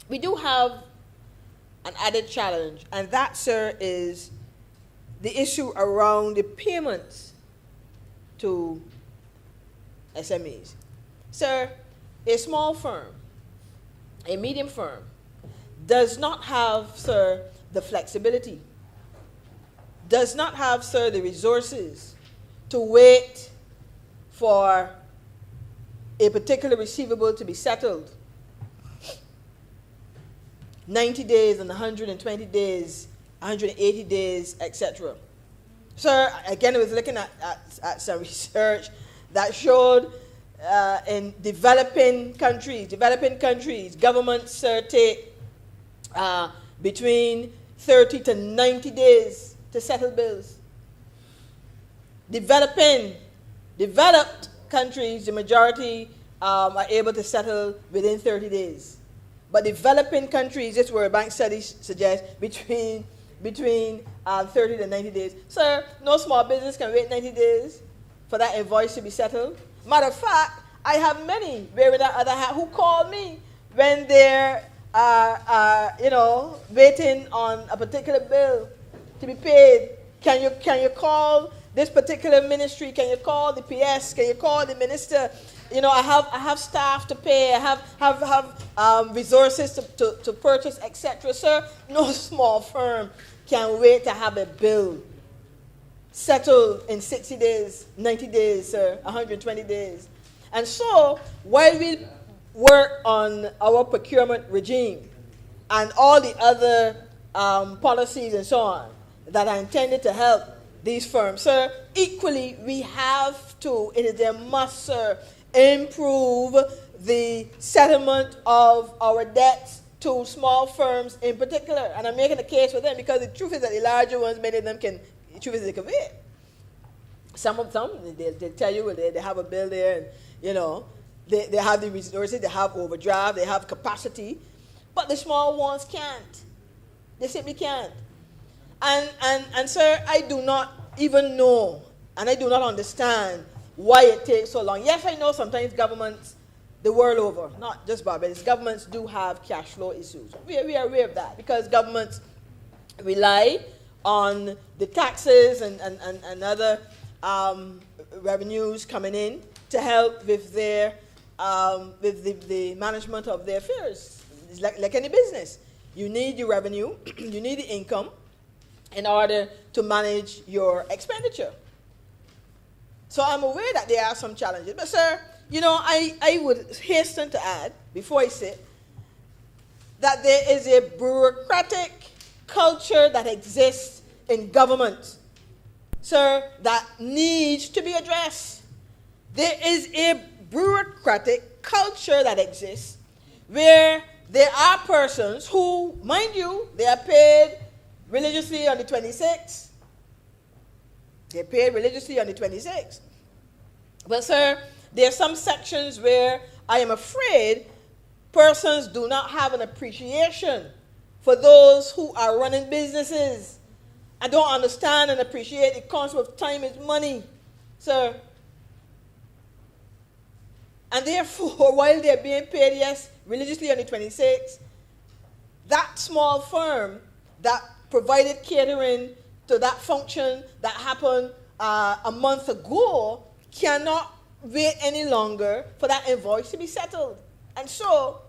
We do have an added challenge, and that, sir, is the issue around the payments to SMEs. Sir, a small firm, a medium firm, does not have, sir, the flexibility, does not have, sir, the resources to wait for a particular receivable to be settled 90 days and 120 days, 180 days, etc. Sir, again, I was looking at some research that showed in developing countries, governments take between 30 to 90 days to settle bills. Developed countries, the majority are able to settle within 30 days. But developing countries, this World Bank study suggests between 30 to 90 days. Sir, no small business can wait 90 days for that invoice to be settled. Matter of fact, I have many wearing that other hat who call me when they're waiting on a particular bill to be paid. Can you call this particular ministry? Can you call the PS? Can you call the minister? I have staff to pay. I have resources to purchase, etc. Sir, no small firm can wait to have a bill settled in 60 days, 90 days, sir, 120 days. And so, while we work on our procurement regime and all the other policies and so on that are intended to help these firms. Sir, equally, we have to, it is a must, sir, improve the settlement of our debts to small firms in particular. And I'm making a case for them because the truth is that the larger ones, many of them can, the truth is they can pay. Some of them, they tell you they have a bill there and, you know, they have the resources, they have overdraft, they have capacity, but the small ones can't. They simply can't. And sir, I do not even know, and I do not understand why it takes so long. Yes, I know sometimes governments, the world over, not just Barbados, governments do have cash flow issues. We are aware of that because governments rely on the taxes and other revenues coming in to help with their with the management of their affairs. It's like any business. You need the revenue, you need the income in order to manage your expenditure. So I'm aware that there are some challenges. But sir, you know, I would hasten to add, before I sit, that there is a bureaucratic culture that exists in government, sir, that needs to be addressed. There is a bureaucratic culture that exists where there are persons who, mind you, they are paid religiously on the 26th. They're paid religiously on the 26th. But sir, there are some sections where I am afraid persons do not have an appreciation for those who are running businesses and don't understand and appreciate the concept of time is money, sir. And therefore, while they're being paid, yes, religiously on the 26th, that small firm that provided catering to that function that happened a month ago cannot wait any longer for that invoice to be settled. And so,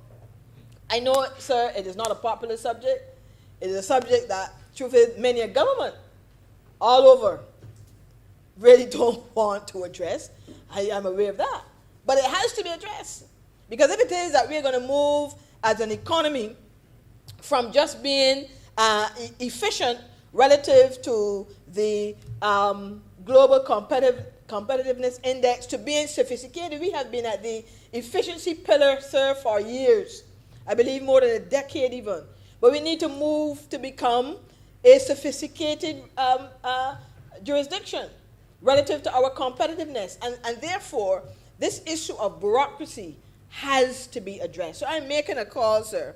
I know, sir, it is not a popular subject. It is a subject that, truth is, many a government all over really don't want to address. I am aware of that. But it has to be addressed. Because if it is that we're going to move as an economy from just being efficient relative to the global competitiveness index to being sophisticated, we have been at the efficiency pillar, sir, for years. I believe more than a decade even. But we need to move to become a sophisticated jurisdiction relative to our competitiveness. And therefore, this issue of bureaucracy has to be addressed. So I'm making a call, sir,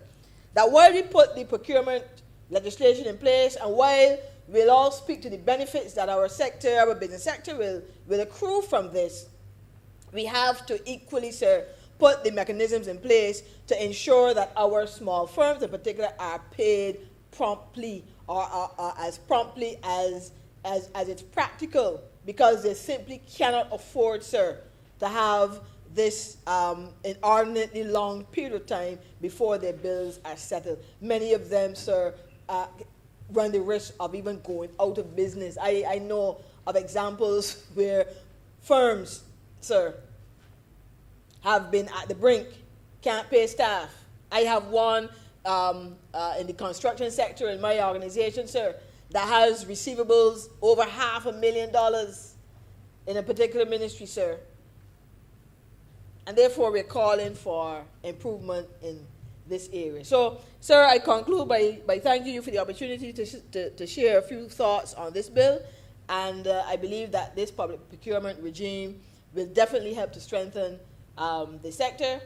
that while we put the procurement legislation in place and while we'll all speak to the benefits that our sector, our business sector will accrue from this, we have to equally, sir, put the mechanisms in place to ensure that our small firms in particular are paid promptly or as promptly as it's practical, because they simply cannot afford, sir, to have this inordinately long period of time before their bills are settled. Many of them, sir, run the risk of even going out of business. I know of examples where firms, sir, have been at the brink, can't pay staff. I have one in the construction sector in my organization, sir, that has receivables over $500,000 in a particular ministry, sir. And therefore, we're calling for improvement in this area. So, sir, I conclude by thanking you for the opportunity to share a few thoughts on this bill. And I believe that this public procurement regime will definitely help to strengthen the sector.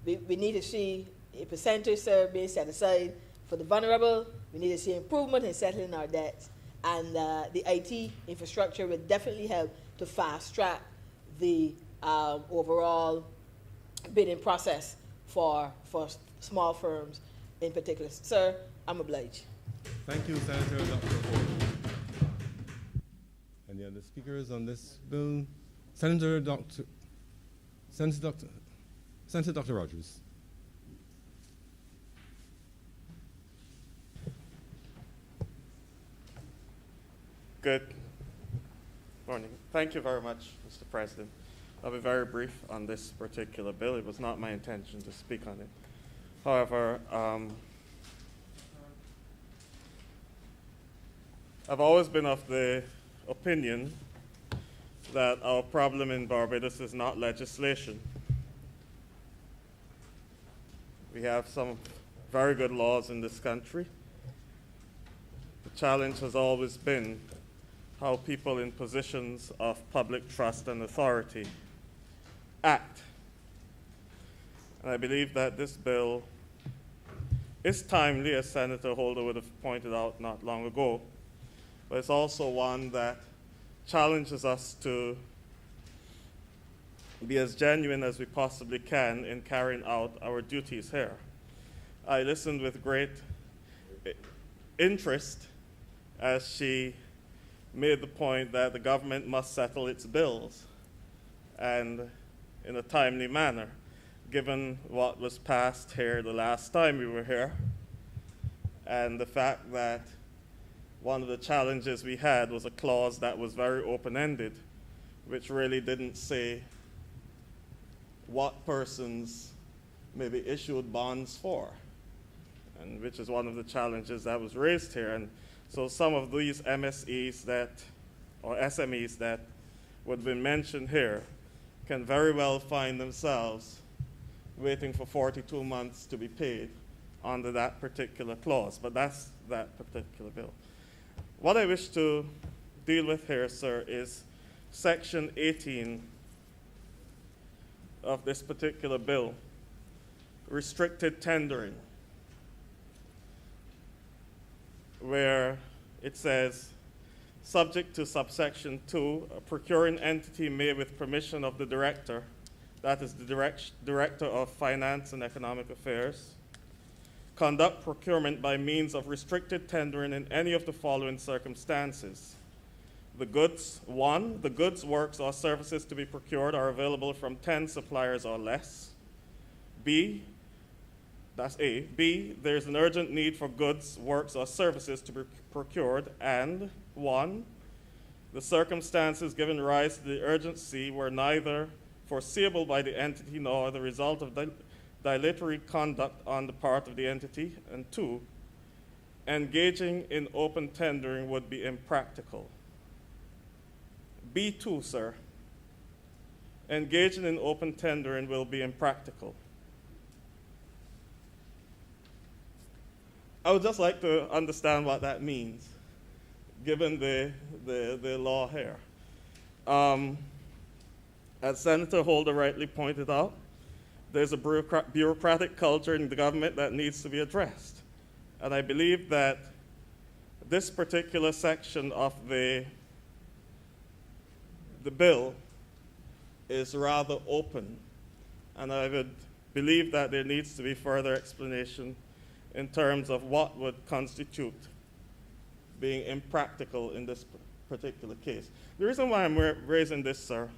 We need to see a percentage, sir, being set aside for the vulnerable. We need to see improvement in settling our debts. And the IT infrastructure will definitely help to fast track the overall bidding process for small firms in particular. Sir, I'm obliged. Thank you, Senator Dr. Ford. Any other speakers on this bill? Senator Dr. Rogers. Good morning. Thank you very much, Mr. President. I'll be very brief on this particular bill. It was not my intention to speak on it. However, I've always been of the opinion that our problem in Barbados is not legislation. We have some very good laws in this country. The challenge has always been how people in positions of public trust and authority act. And I believe that this bill is timely, as Senator Holder would have pointed out not long ago, but it's also one that challenges us to be as genuine as we possibly can in carrying out our duties here. I listened with great interest as she made the point that the government must settle its bills, and in a timely manner, given what was passed here the last time we were here, and the fact that one of the challenges we had was a clause that was very open-ended, which really didn't say what persons may be issued bonds for, and which is one of the challenges that was raised here. And so some of these MSEs or SMEs that would have been mentioned here can very well find themselves waiting for 42 months to be paid under that particular clause, but that's that particular bill. What I wish to deal with here, sir, is Section 18 of this particular bill, restricted tendering, where it says, subject to subsection 2, a procuring entity may, with permission of the director, that is the Director of Finance and Economic Affairs, conduct procurement by means of restricted tendering in any of the following circumstances. The goods, 1, the goods, works, or services to be procured are available from 10 suppliers or less. B, that's A. B, there's an urgent need for goods, works, or services to be procured, and 1, the circumstances giving rise to the urgency were neither foreseeable by the entity nor the result of dilatory conduct on the part of the entity, and 2, engaging in open tendering would be impractical. B2, sir, engaging in open tendering will be impractical. I would just like to understand what that means, given the law here. As Senator Holder rightly pointed out, there's a bureaucratic culture in the government that needs to be addressed. And I believe that this particular section of the bill is rather open, and I would believe that there needs to be further explanation in terms of what would constitute being impractical in this particular case. The reason why I'm raising this, sir,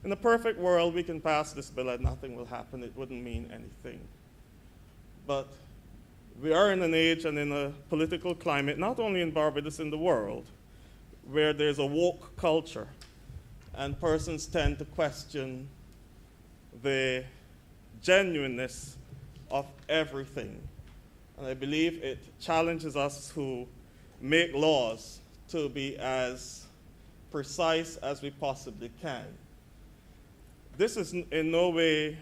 in a perfect world, we can pass this bill and nothing will happen. It wouldn't mean anything. But we are in an age and in a political climate, not only in Barbados, in the world, where there's a woke culture, and persons tend to question the genuineness of everything. And I believe it challenges us who make laws to be as precise as we possibly can. This is in no way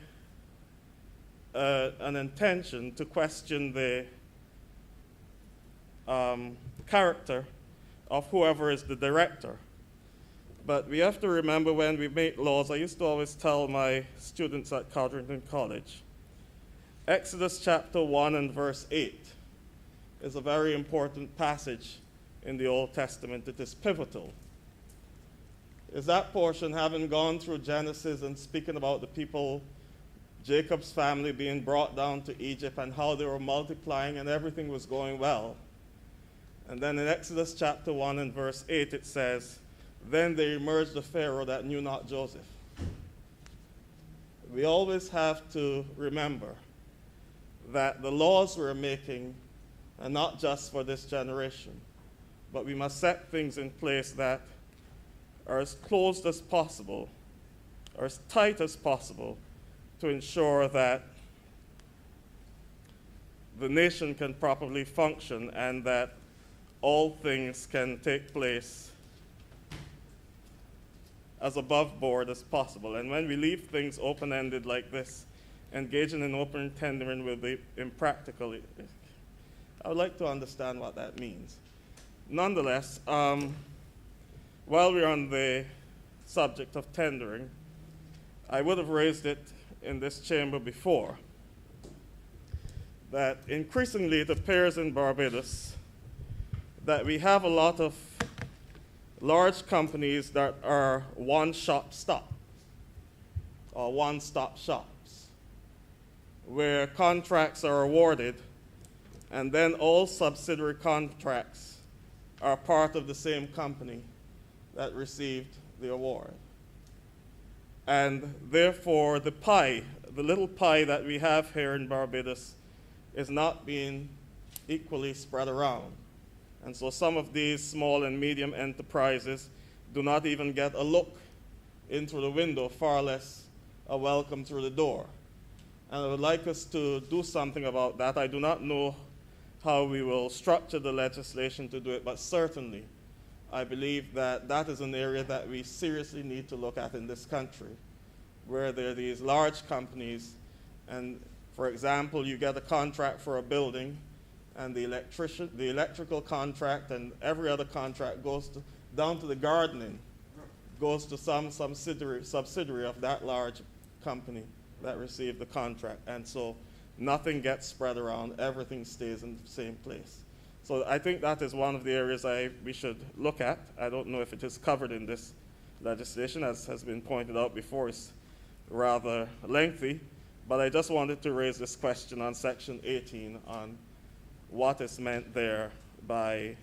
an intention to question the character of whoever is the director. But we have to remember when we make laws, I used to always tell my students at Codrington College, Exodus chapter 1 and verse 8 is a very important passage in the Old Testament. It is pivotal. Is that portion, having gone through Genesis and speaking about the people, Jacob's family being brought down to Egypt and how they were multiplying and everything was going well. And then in Exodus chapter 1 and verse 8 it says, then there emerged a Pharaoh that knew not Joseph. We always have to remember that the laws we're making are not just for this generation, but we must set things in place that are as closed as possible, or as tight as possible, to ensure that the nation can properly function and that all things can take place as above board as possible. And when we leave things open-ended like this, engaging in open tendering will be impractical. I would like to understand what that means. Nonetheless, while we're on the subject of tendering, I would have raised it in this chamber before, that increasingly it appears in Barbados that we have a lot of large companies that are one-stop shops, where contracts are awarded and then all subsidiary contracts are part of the same company that received the award. And therefore, the little pie that we have here in Barbados is not being equally spread around. And so some of these small and medium enterprises do not even get a look into the window, far less a welcome through the door. And I would like us to do something about that. I do not know how we will structure the legislation to do it, but certainly I believe that that is an area that we seriously need to look at in this country, where there are these large companies, and for example, you get a contract for a building, and the electrical contract and every other contract goes down to the gardening, goes to some subsidiary of that large company that received the contract. And so nothing gets spread around, everything stays in the same place. So I think that is one of the areas we should look at. I don't know if it is covered in this legislation, as has been pointed out before, it's rather lengthy, but I just wanted to raise this question on Section 18 on what is meant there by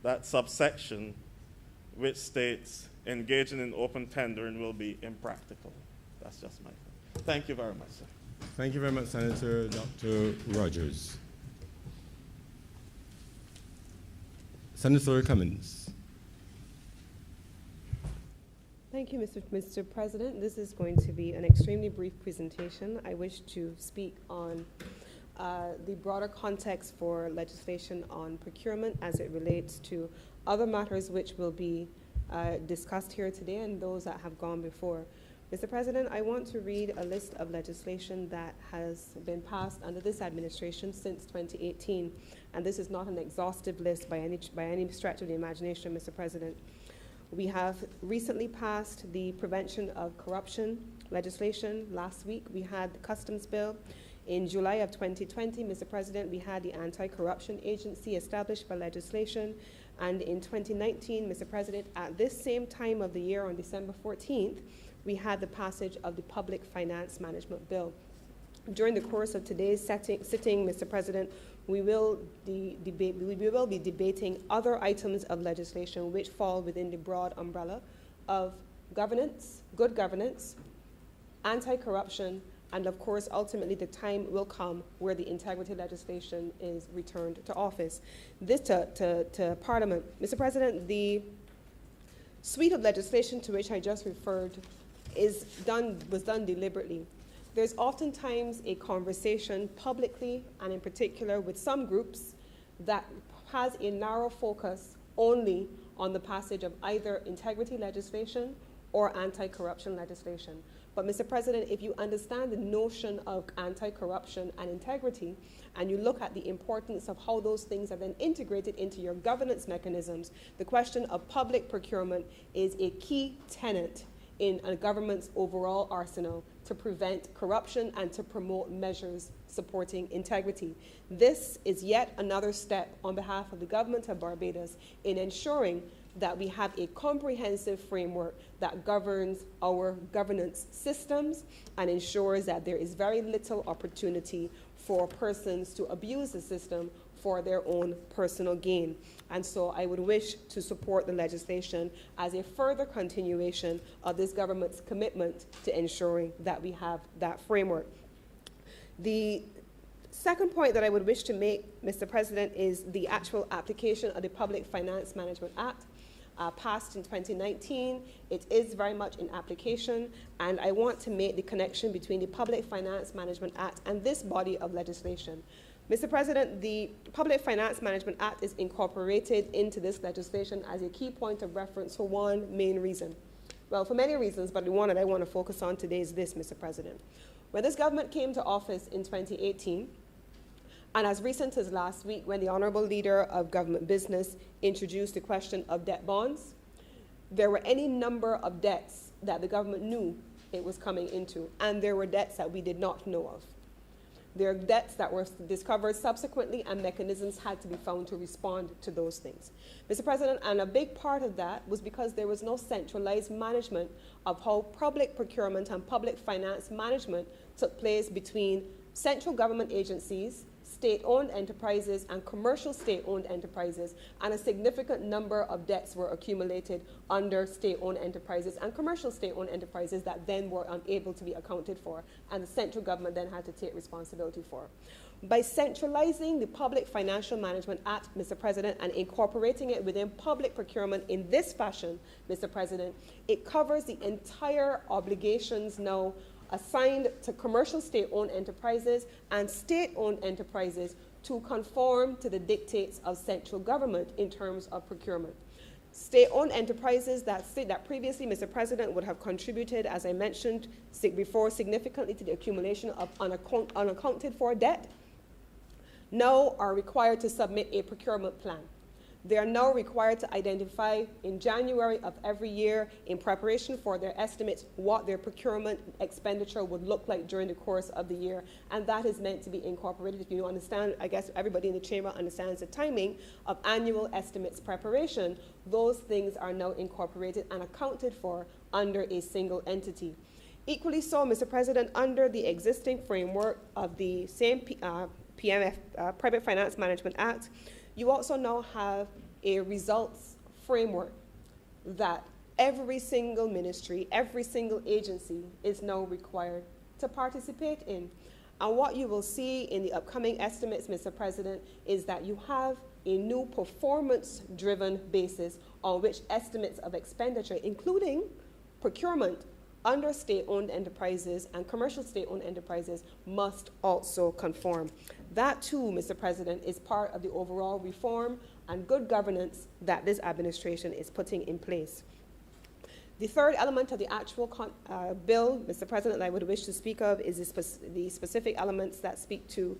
that subsection which states engaging in open tendering will be impractical. That's just my thing. Thank you very much, sir. Thank you very much, Senator Dr. Rogers. Senator Cummins. Thank you, Mr. President. This is going to be an extremely brief presentation. I wish to speak on the broader context for legislation on procurement as it relates to other matters which will be discussed here today and those that have gone before. Mr. President, I want to read a list of legislation that has been passed under this administration since 2018, and this is not an exhaustive list by any stretch of the imagination, Mr. President. We have recently passed the Prevention of Corruption legislation. Last week, we had the Customs Bill. In July of 2020, Mr. President, we had the Anti-Corruption Agency established by legislation. And in 2019, Mr. President, at this same time of the year, on December 14th, we had the passage of the Public Finance Management Bill. During the course of today's sitting, Mr. President, we will be debating other items of legislation which fall within the broad umbrella of governance, good governance, anti-corruption, and of course, ultimately, the time will come where the integrity legislation is returned to office. This to Parliament. Mr. President, the suite of legislation to which I just referred was done deliberately. There's oftentimes a conversation publicly and in particular with some groups that has a narrow focus only on the passage of either integrity legislation or anti-corruption legislation. But Mr. President, if you understand the notion of anti-corruption and integrity, and you look at the importance of how those things are then integrated into your governance mechanisms, the question of public procurement is a key tenet in a government's overall arsenal to prevent corruption and to promote measures supporting integrity. This is yet another step on behalf of the government of Barbados in ensuring that we have a comprehensive framework that governs our governance systems and ensures that there is very little opportunity for persons to abuse the system for their own personal gain. And so I would wish to support the legislation as a further continuation of this government's commitment to ensuring that we have that framework. The second point that I would wish to make, Mr. President, is the actual application of the Public Finance Management Act. Passed in 2019. It is very much in application, and I want to make the connection between the Public Finance Management Act and this body of legislation. Mr. President, the Public Finance Management Act is incorporated into this legislation as a key point of reference for one main reason. Well, for many reasons, but the one that I want to focus on today is this, Mr. President. When this government came to office in 2018, and as recent as last week when the Honourable Leader of Government Business introduced the question of debt bonds, there were any number of debts that the government knew it was coming into, and there were debts that we did not know of. There are debts that were discovered subsequently, and mechanisms had to be found to respond to those things. Mr. President, and a big part of that was because there was no centralized management of how public procurement and public finance management took place between central government agencies, state-owned enterprises, and commercial state-owned enterprises, and a significant number of debts were accumulated under state-owned enterprises and commercial state-owned enterprises that then were unable to be accounted for, and the central government then had to take responsibility for. By centralizing the Public Financial Management Act, Mr. President, and incorporating it within public procurement in this fashion, Mr. President, it covers the entire obligations now assigned to commercial state-owned enterprises and state-owned enterprises to conform to the dictates of central government in terms of procurement. State-owned enterprises that previously, Mr. President, would have contributed, as I mentioned before, significantly to the accumulation of unaccounted for debt, now are required to submit a procurement plan. They are now required to identify in January of every year, in preparation for their estimates, what their procurement expenditure would look like during the course of the year. And that is meant to be incorporated. If you understand, I guess everybody in the chamber understands the timing of annual estimates preparation. Those things are now incorporated and accounted for under a single entity. Equally so, Mr. President, under the existing framework of the same PMF, Private Finance Management Act, you also now have a results framework that every single ministry, every single agency is now required to participate in. And what you will see in the upcoming estimates, Mr. President, is that you have a new performance-driven basis on which estimates of expenditure, including procurement, under state-owned enterprises and commercial state-owned enterprises, must also conform. That too, Mr. President, is part of the overall reform and good governance that this administration is putting in place. The third element of the actual bill, Mr. President, that I would wish to speak of is the specific elements that speak to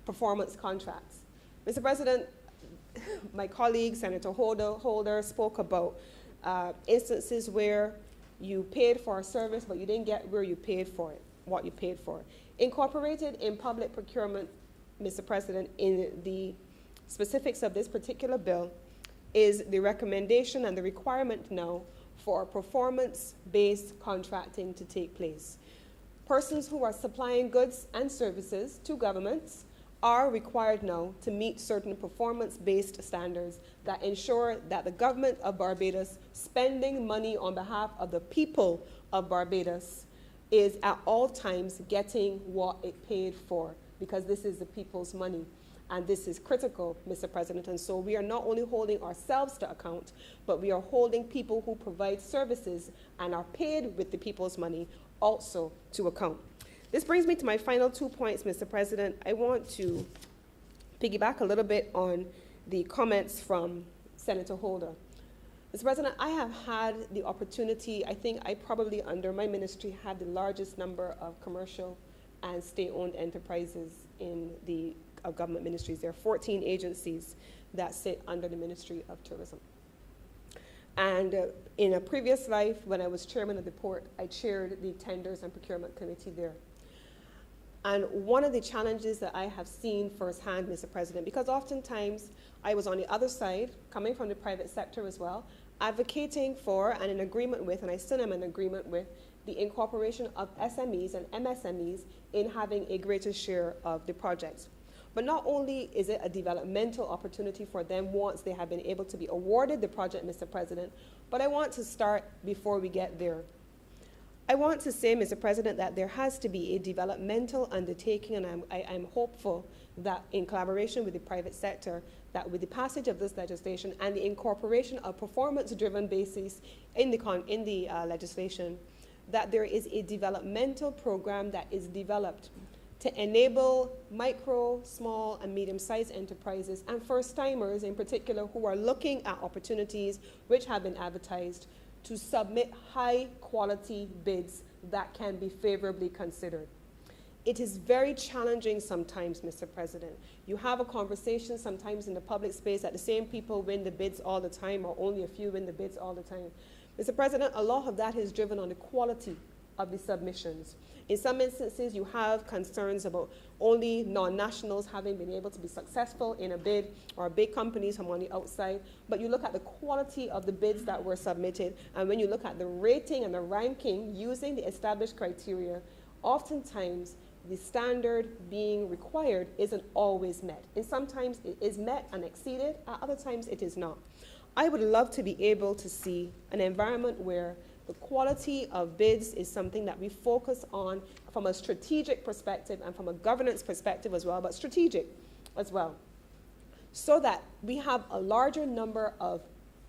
performance contracts. Mr. President, my colleague, Senator Holder, spoke about instances where you paid for a service, but you didn't get where you paid for it, what you paid for. Incorporated in public procurement, Mr. President, in the specifics of this particular bill is the recommendation and the requirement now for performance-based contracting to take place. Persons who are supplying goods and services to governments are required now to meet certain performance-based standards that ensure that the government of Barbados spending money on behalf of the people of Barbados is at all times getting what it paid for, because this is the people's money. And this is critical, Mr. President. And so we are not only holding ourselves to account, but we are holding people who provide services and are paid with the people's money also to account. This brings me to my final 2 points, Mr. President. I want to piggyback a little bit on the comments from Senator Holder. Mr. President, I have had the opportunity, I think I probably under my ministry had the largest number of commercial and state-owned enterprises in the government ministries. There are 14 agencies that sit under the Ministry of Tourism. And in a previous life, when I was chairman of the port, I chaired the Tenders and Procurement Committee there. And one of the challenges that I have seen firsthand, Mr. President, because oftentimes I was on the other side, coming from the private sector as well, advocating for and in agreement with, and I still am in agreement with, the incorporation of SMEs and MSMEs in having a greater share of the projects. But not only is it a developmental opportunity for them once they have been able to be awarded the project, Mr. President, but I want to start before we get there. I want to say, Mr. President, that there has to be a developmental undertaking, and I'm hopeful that in collaboration with the private sector, that with the passage of this legislation and the incorporation of performance-driven basis in the legislation, that there is a developmental program that is developed to enable micro, small, and medium-sized enterprises and first-timers in particular who are looking at opportunities which have been advertised to submit high-quality bids that can be favorably considered. It is very challenging sometimes, Mr. President. You have a conversation sometimes in the public space that the same people win the bids all the time, or only a few win the bids all the time. Mr. President, a lot of that is driven on the quality of the submissions. In some instances, you have concerns about only non-nationals having been able to be successful in a bid, or big companies from on the outside. But you look at the quality of the bids that were submitted, and when you look at the rating and the ranking using the established criteria, oftentimes the standard being required isn't always met. And sometimes it is met and exceeded, at other times it is not. I would love to be able to see an environment where the quality of bids is something that we focus on from a strategic perspective and from a governance perspective as well, but strategic as well, so that we have a larger number of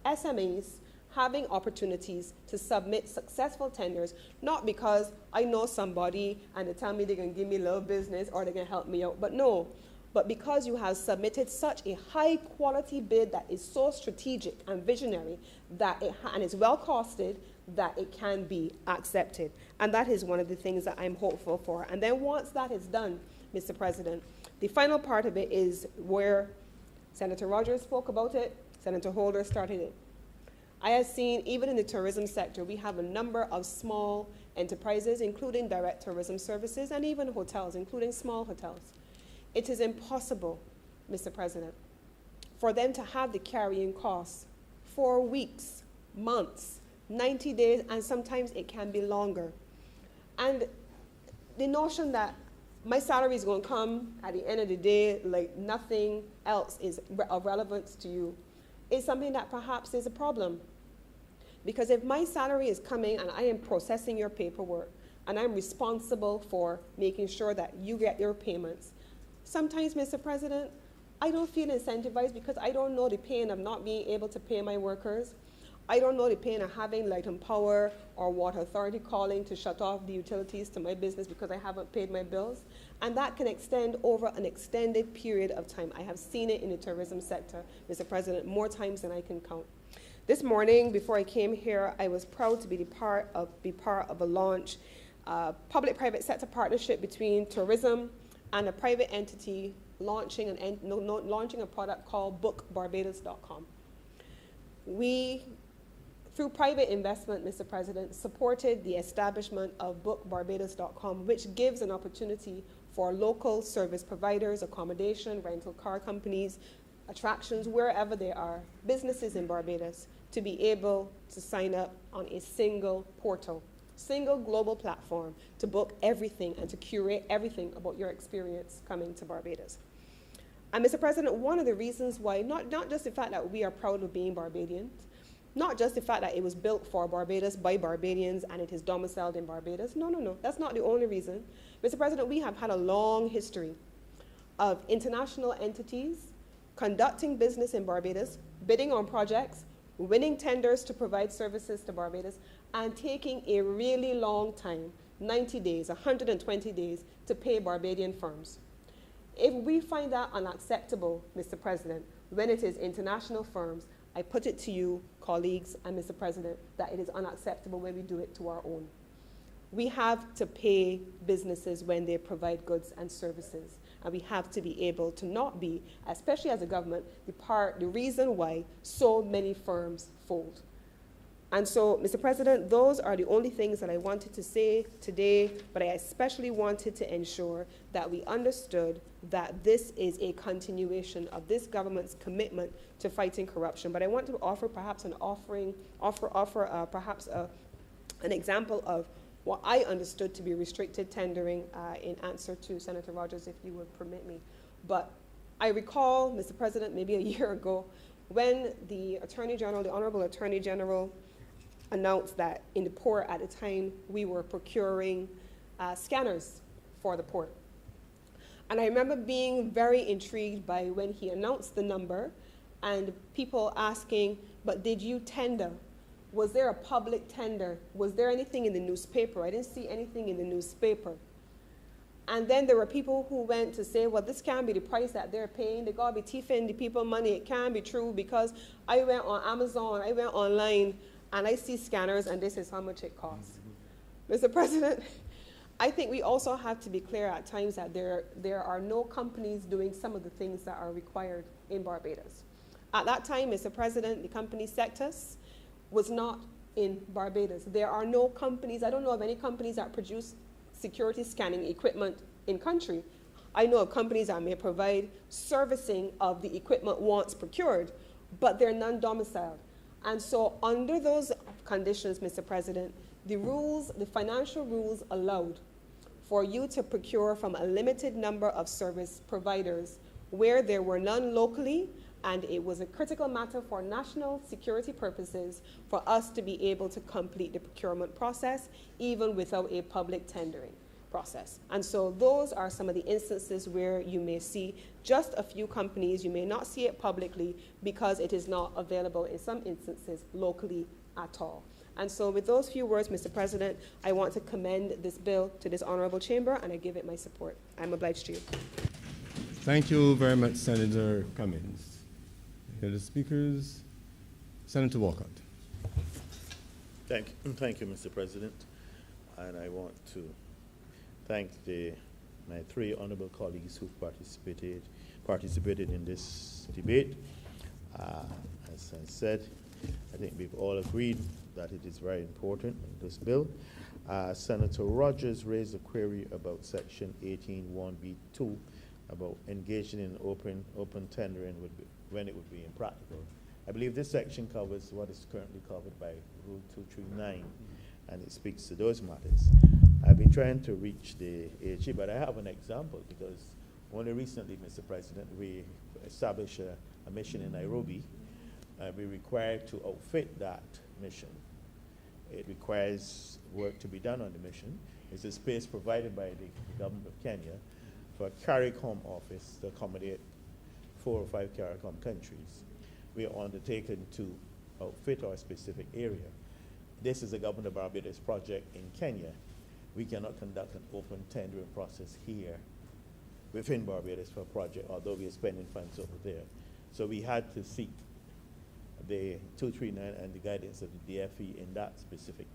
SMEs having opportunities to submit successful tenders, not because I know somebody and they tell me they're going to give me a little business or they're going to help me out, but because you have submitted such a high quality bid that is so strategic and visionary that and it's well costed, that it can be accepted. And that is one of the things that I'm hopeful for. And then once that is done, Mr. President, the final part of it is where Senator Rogers spoke about it, Senator Holder started it. I have seen, even in the tourism sector, we have a number of small enterprises, including direct tourism services, and even hotels, including small hotels. It is impossible, Mr. President, for them to have the carrying costs for weeks, months, 90 days, and sometimes it can be longer. And the notion that my salary is going to come at the end of the day like nothing else is of relevance to you is something that perhaps is a problem. Because if my salary is coming and I am processing your paperwork and I'm responsible for making sure that you get your payments, sometimes, Mr. President, I don't feel incentivized because I don't know the pain of not being able to pay my workers. I don't know the pain of having Light and Power or Water Authority calling to shut off the utilities to my business because I haven't paid my bills. And that can extend over an extended period of time. I have seen it in the tourism sector, Mr. President, more times than I can count. This morning, before I came here, I was proud to be part of a launch, public-private sector partnership between tourism and a private entity launching a product called bookbarbados.com. We, through private investment, Mr. President, supported the establishment of bookbarbados.com, which gives an opportunity for local service providers, accommodation, rental car companies, attractions, wherever they are, businesses in Barbados, to be able to sign up on a single portal, single global platform to book everything and to curate everything about your experience coming to Barbados. And Mr. President, one of the reasons why, not just the fact that we are proud of being Barbadians, not just the fact that it was built for Barbados by Barbadians and it is domiciled in Barbados. No, that's not the only reason. Mr. President, we have had a long history of international entities conducting business in Barbados, bidding on projects, winning tenders to provide services to Barbados, and taking a really long time, 90 days, 120 days, to pay Barbadian firms. If we find that unacceptable, Mr. President, when it is international firms, I put it to you, colleagues and Mr. President, that it is unacceptable when we do it to our own. We have to pay businesses when they provide goods and services. And we have to be able to not be, especially as a government, the reason why so many firms fold. And so, Mr. President, those are the only things that I wanted to say today, but I especially wanted to ensure that we understood that this is a continuation of this government's commitment to fighting corruption. But I want to offer perhaps an example of what I understood to be restricted tendering in answer to Senator Rogers, if you would permit me. But I recall, Mr. President, maybe a year ago, when the Attorney General, the Honourable Attorney General, announced that in the port at the time we were procuring scanners for the port. And I remember being very intrigued by when he announced the number and people asking, but did you tender? Was there a public tender? Was there anything in the newspaper? I didn't see anything in the newspaper. And then there were people who went to say, well, this can't be the price that they're paying. They got to be thieving the people money. It can't be true because I went on Amazon, I went online, and I see scanners, and this is how much it costs. Mr. President, I think we also have to be clear at times that there are no companies doing some of the things that are required in Barbados. At that time, Mr. President, the company Sectus was not in Barbados. There are no companies, I don't know of any companies that produce security scanning equipment in country. I know of companies that may provide servicing of the equipment once procured, but they're non-domiciled. And so under those conditions, Mr. President, the rules, the financial rules allowed for you to procure from a limited number of service providers where there were none locally, and it was a critical matter for national security purposes for us to be able to complete the procurement process, even without a public tendering process. And so those are some of the instances where you may see just a few companies. You may not see it publicly because it is not available in some instances locally at all. And so with those few words, Mr. President, I want to commend this bill to this honorable chamber, and I give it my support. I'm obliged to you. Thank you very much, Senator Cummings. Any other speakers? Senator Walcott. Thank you, Mr. President. And I want to thank my three honorable colleagues who participated in this debate. As I said, I think we've all agreed that it is very important in this bill. Senator Rogers raised a query about Section 18(1)(b)(2) about engaging in open tendering when it would be impractical. I believe this section covers what is currently covered by Rule 239, and it speaks to those matters. I've been trying to reach the AG, but I have an example because only recently, Mr. President, we established a mission in Nairobi. We're required to outfit that mission. It requires work to be done on the mission. It's a space provided by the government of Kenya for a CARICOM office to accommodate 4 or 5 CARICOM countries. We are undertaken to outfit our specific area. This is a Government of Barbados project in Kenya. We cannot conduct an open tendering process here within Barbados for a project, although we are spending funds over there. So we had to seek the 239 and the guidance of the DFE in that specific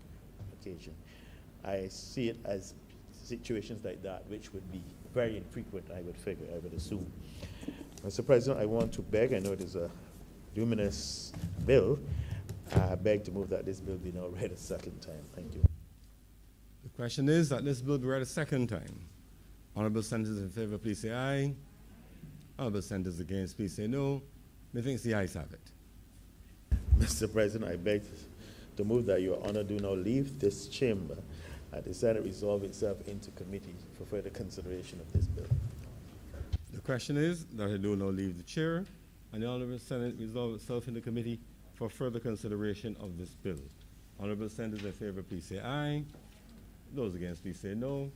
occasion. I see it as situations like that which would be very infrequent, I would assume. Mr. President, I want to beg, I know it is a luminous bill, I beg to move that this bill be now read a second time. Thank you. The question is that this bill be read a second time. Honourable senators in favor, please say aye. Honourable senators against, please say no. Methinks the ayes have it. Mr. President, I beg to move that Your Honor do not leave this chamber and the Senate resolve itself into committee for further consideration of this bill. The question is that I do not leave the chair and the Honourable Senate resolve itself into committee for further consideration of this bill. Honourable senators in favor, please say aye. Those against, please say no.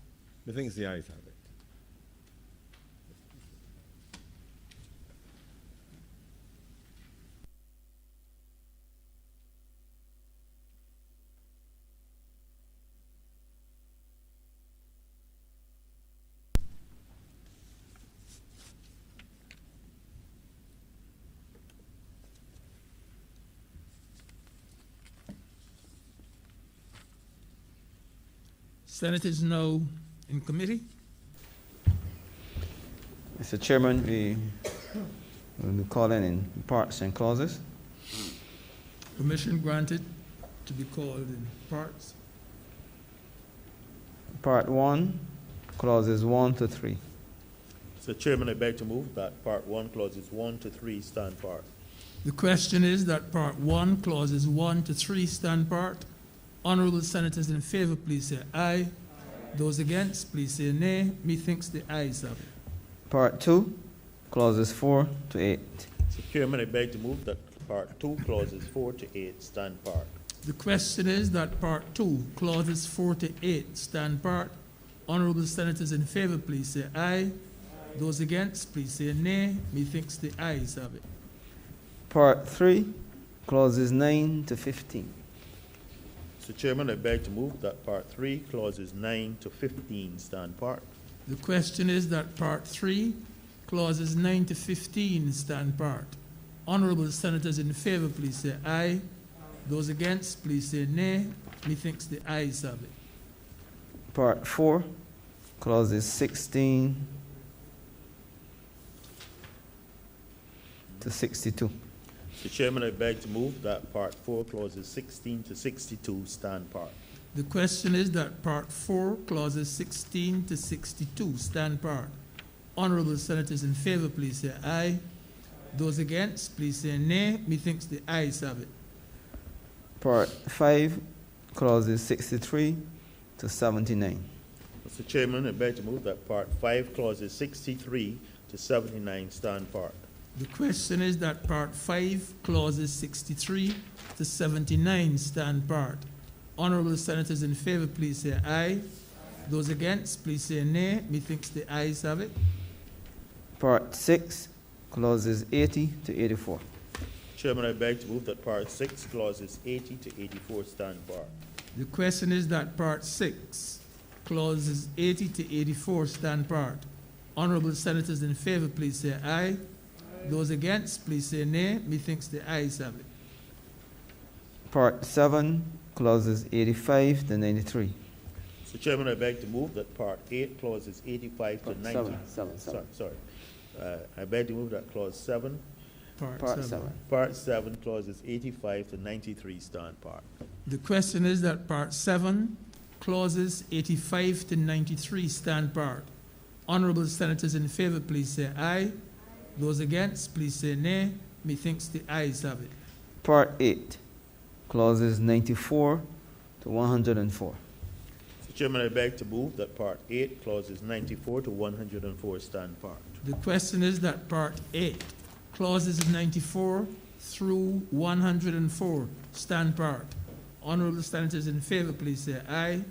Methinks the ayes have it. Senate is now in committee. Mr. Chairman, we will be calling in parts and clauses. Permission granted to be called in parts. Part 1, clauses 1 to 3. Mr. Chairman, I beg to move that Part 1, clauses 1 to 3 stand part. The question is that Part 1, clauses 1 to 3 stand part. Honourable senators in favor, please say aye. Those against, please say nay. Methinks the ayes have it. Part 2, clauses 4 to 8. Mr. Chairman, I beg to move that Part 2, clauses 4 to 8 stand part. The question is that Part 2, clauses 4 to 8 stand part. Honourable senators in favor, please say aye. Those against, please say nay. Methinks the ayes have it. Part 3, clauses 9 to 15. Mr. Chairman, I beg to move that Part 3, clauses 9 to 15 stand part. The question is that Part 3, Clauses 9 to 15 stand part. Honourable Senators in favour, please say aye. Those against, please say nay. Methinks the ayes have it. Part 4, clauses 16 to 62. Mr. Chairman, I beg to move that Part 4, Clauses 16 to 62 stand part. The question is that Part 4, Clauses 16 to 62 stand part. Honourable Senators in favour, please say aye. Those against, please say nay. Methinks the ayes have it. Part 5, clauses 63 to 79. Mr. Chairman, I beg to move that Part 5, Clauses 63 to 79 stand part. The question is that Part 5, Clauses 63 to 79 stand part. Honourable Senators in favour, please say aye. Those against, please say nay. Methinks the ayes have it. Part 6, clauses 80 to 84. Chairman, I beg to move that Part 6, Clauses 80 to 84 stand part. The question is that Part 6, Clauses 80 to 84 stand part. Honourable Senators in favour, please say aye. Those against, please say nay. Methinks the ayes have it. Part 7, clauses 85 to 93. Mr. Chairman, I beg to move that Part 8, Clauses 85 to 90. Sorry. I beg to move that Clause 7, Part 7. Part 7, Clauses 85 to 93 stand part. The question is that Part 7, Clauses 85 to 93 stand part. Honourable Senators in favour, please say aye. Those against, please say nay. Methinks the ayes have it. Part 8, clauses 94 to 104. Mr. Chairman, I beg to move that Part 8, Clauses 94 to 104 stand part. The question is that Part 8, Clauses 94 through 104 stand part. Honourable Senators in favour, please say aye.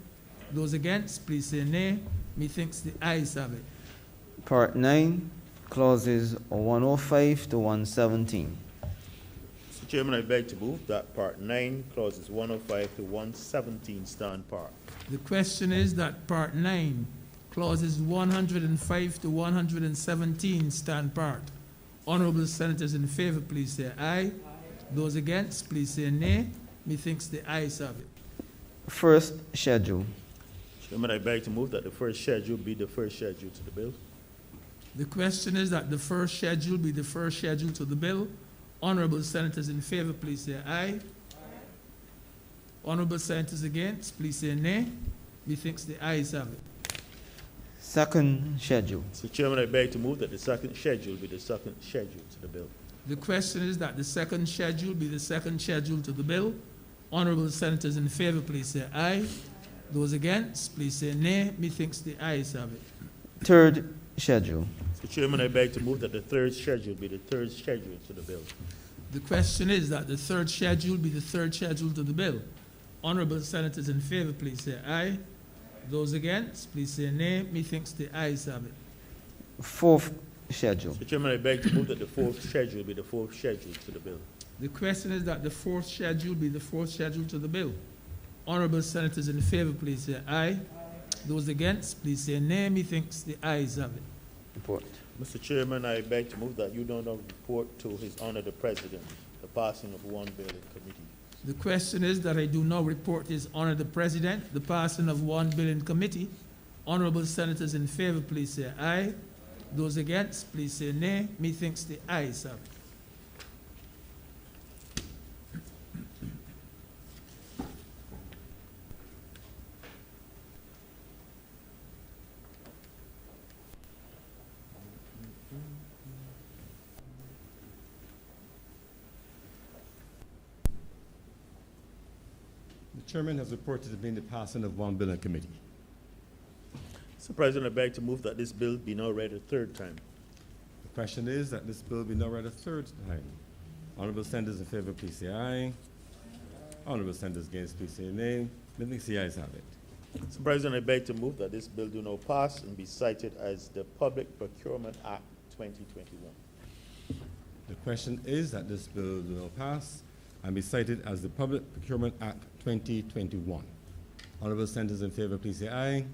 Those against, please say nay. Methinks the ayes have it. Part 9, clauses 105 to 117. Mr. Chairman, I beg to move that Part 9, Clauses 105 to 117 stand part. The question is that Part 9, Clauses 105 to 117 stand part. Honourable Senators in favour, please say aye. Those against, please say nay. Methinks the ayes have it. First schedule. Chairman, I beg to move that the first schedule be the first schedule to the bill. The question is that the first schedule be the first schedule to the bill. Honourable Senators in favour, please say aye. Honourable Senators against, please say nay. Methinks the ayes have it. Second schedule. Mr. Chairman, I beg to move that the second schedule be the second schedule to the bill. The question is that the second schedule be the second schedule to the bill. Honourable Senators in favour, please say aye. Those against, please say nay. Methinks the ayes have it. Third schedule. Mr. Chairman, I beg to move that the third schedule be the third schedule to the bill. The question is that the third schedule be the third schedule to the bill. Honourable Senators in favour, please say aye. Those against, please say nay. Methinks the ayes have it. Fourth schedule. Mr. Chairman, I beg to move that the fourth schedule be the fourth schedule to the bill. The question is that the fourth schedule be the fourth schedule to the bill. Honourable Senators in favour, please say aye. Those against, please say nay. Methinks the ayes have it. Report. Mr. Chairman, I beg to move that you do not report to His Honour the President the passing of one bill in committee. The question is that I do not report His Honour the President the passing of one bill in committee. Honourable Senators in favour, please say aye. Those against, please say nay. Methinks the ayes have it. The chairman has reported to being the passing of one bill in committee. Mr. President, I beg to move that this bill be now read a third time. The question is that this bill be now read a third time. Honourable Senators in favour, please say aye. Honourable Senators against, please say nay. Methinks the ayes have it. Mr. President, I beg to move that this bill do not pass and be cited as the Public Procurement Act 2021. The question is that this bill do not pass and be cited as the Public Procurement Act 2021. Honourable Senators in favour, please say aye.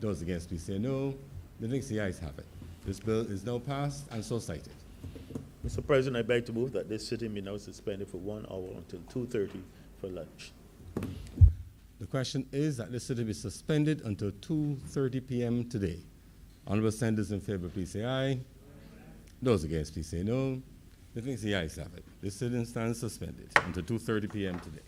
Those against, please say no. The next ayes have it. This bill is now passed and so cited. Mr. President, I beg to move that this sitting be now suspended for 1 hour until 2:30 for lunch. The question is that this sitting be suspended until 2:30 p.m. today. Honourable senators in favor, please say aye. Those against, please say no. The next ayes have it. This sitting stands suspended until 2:30 p.m. today.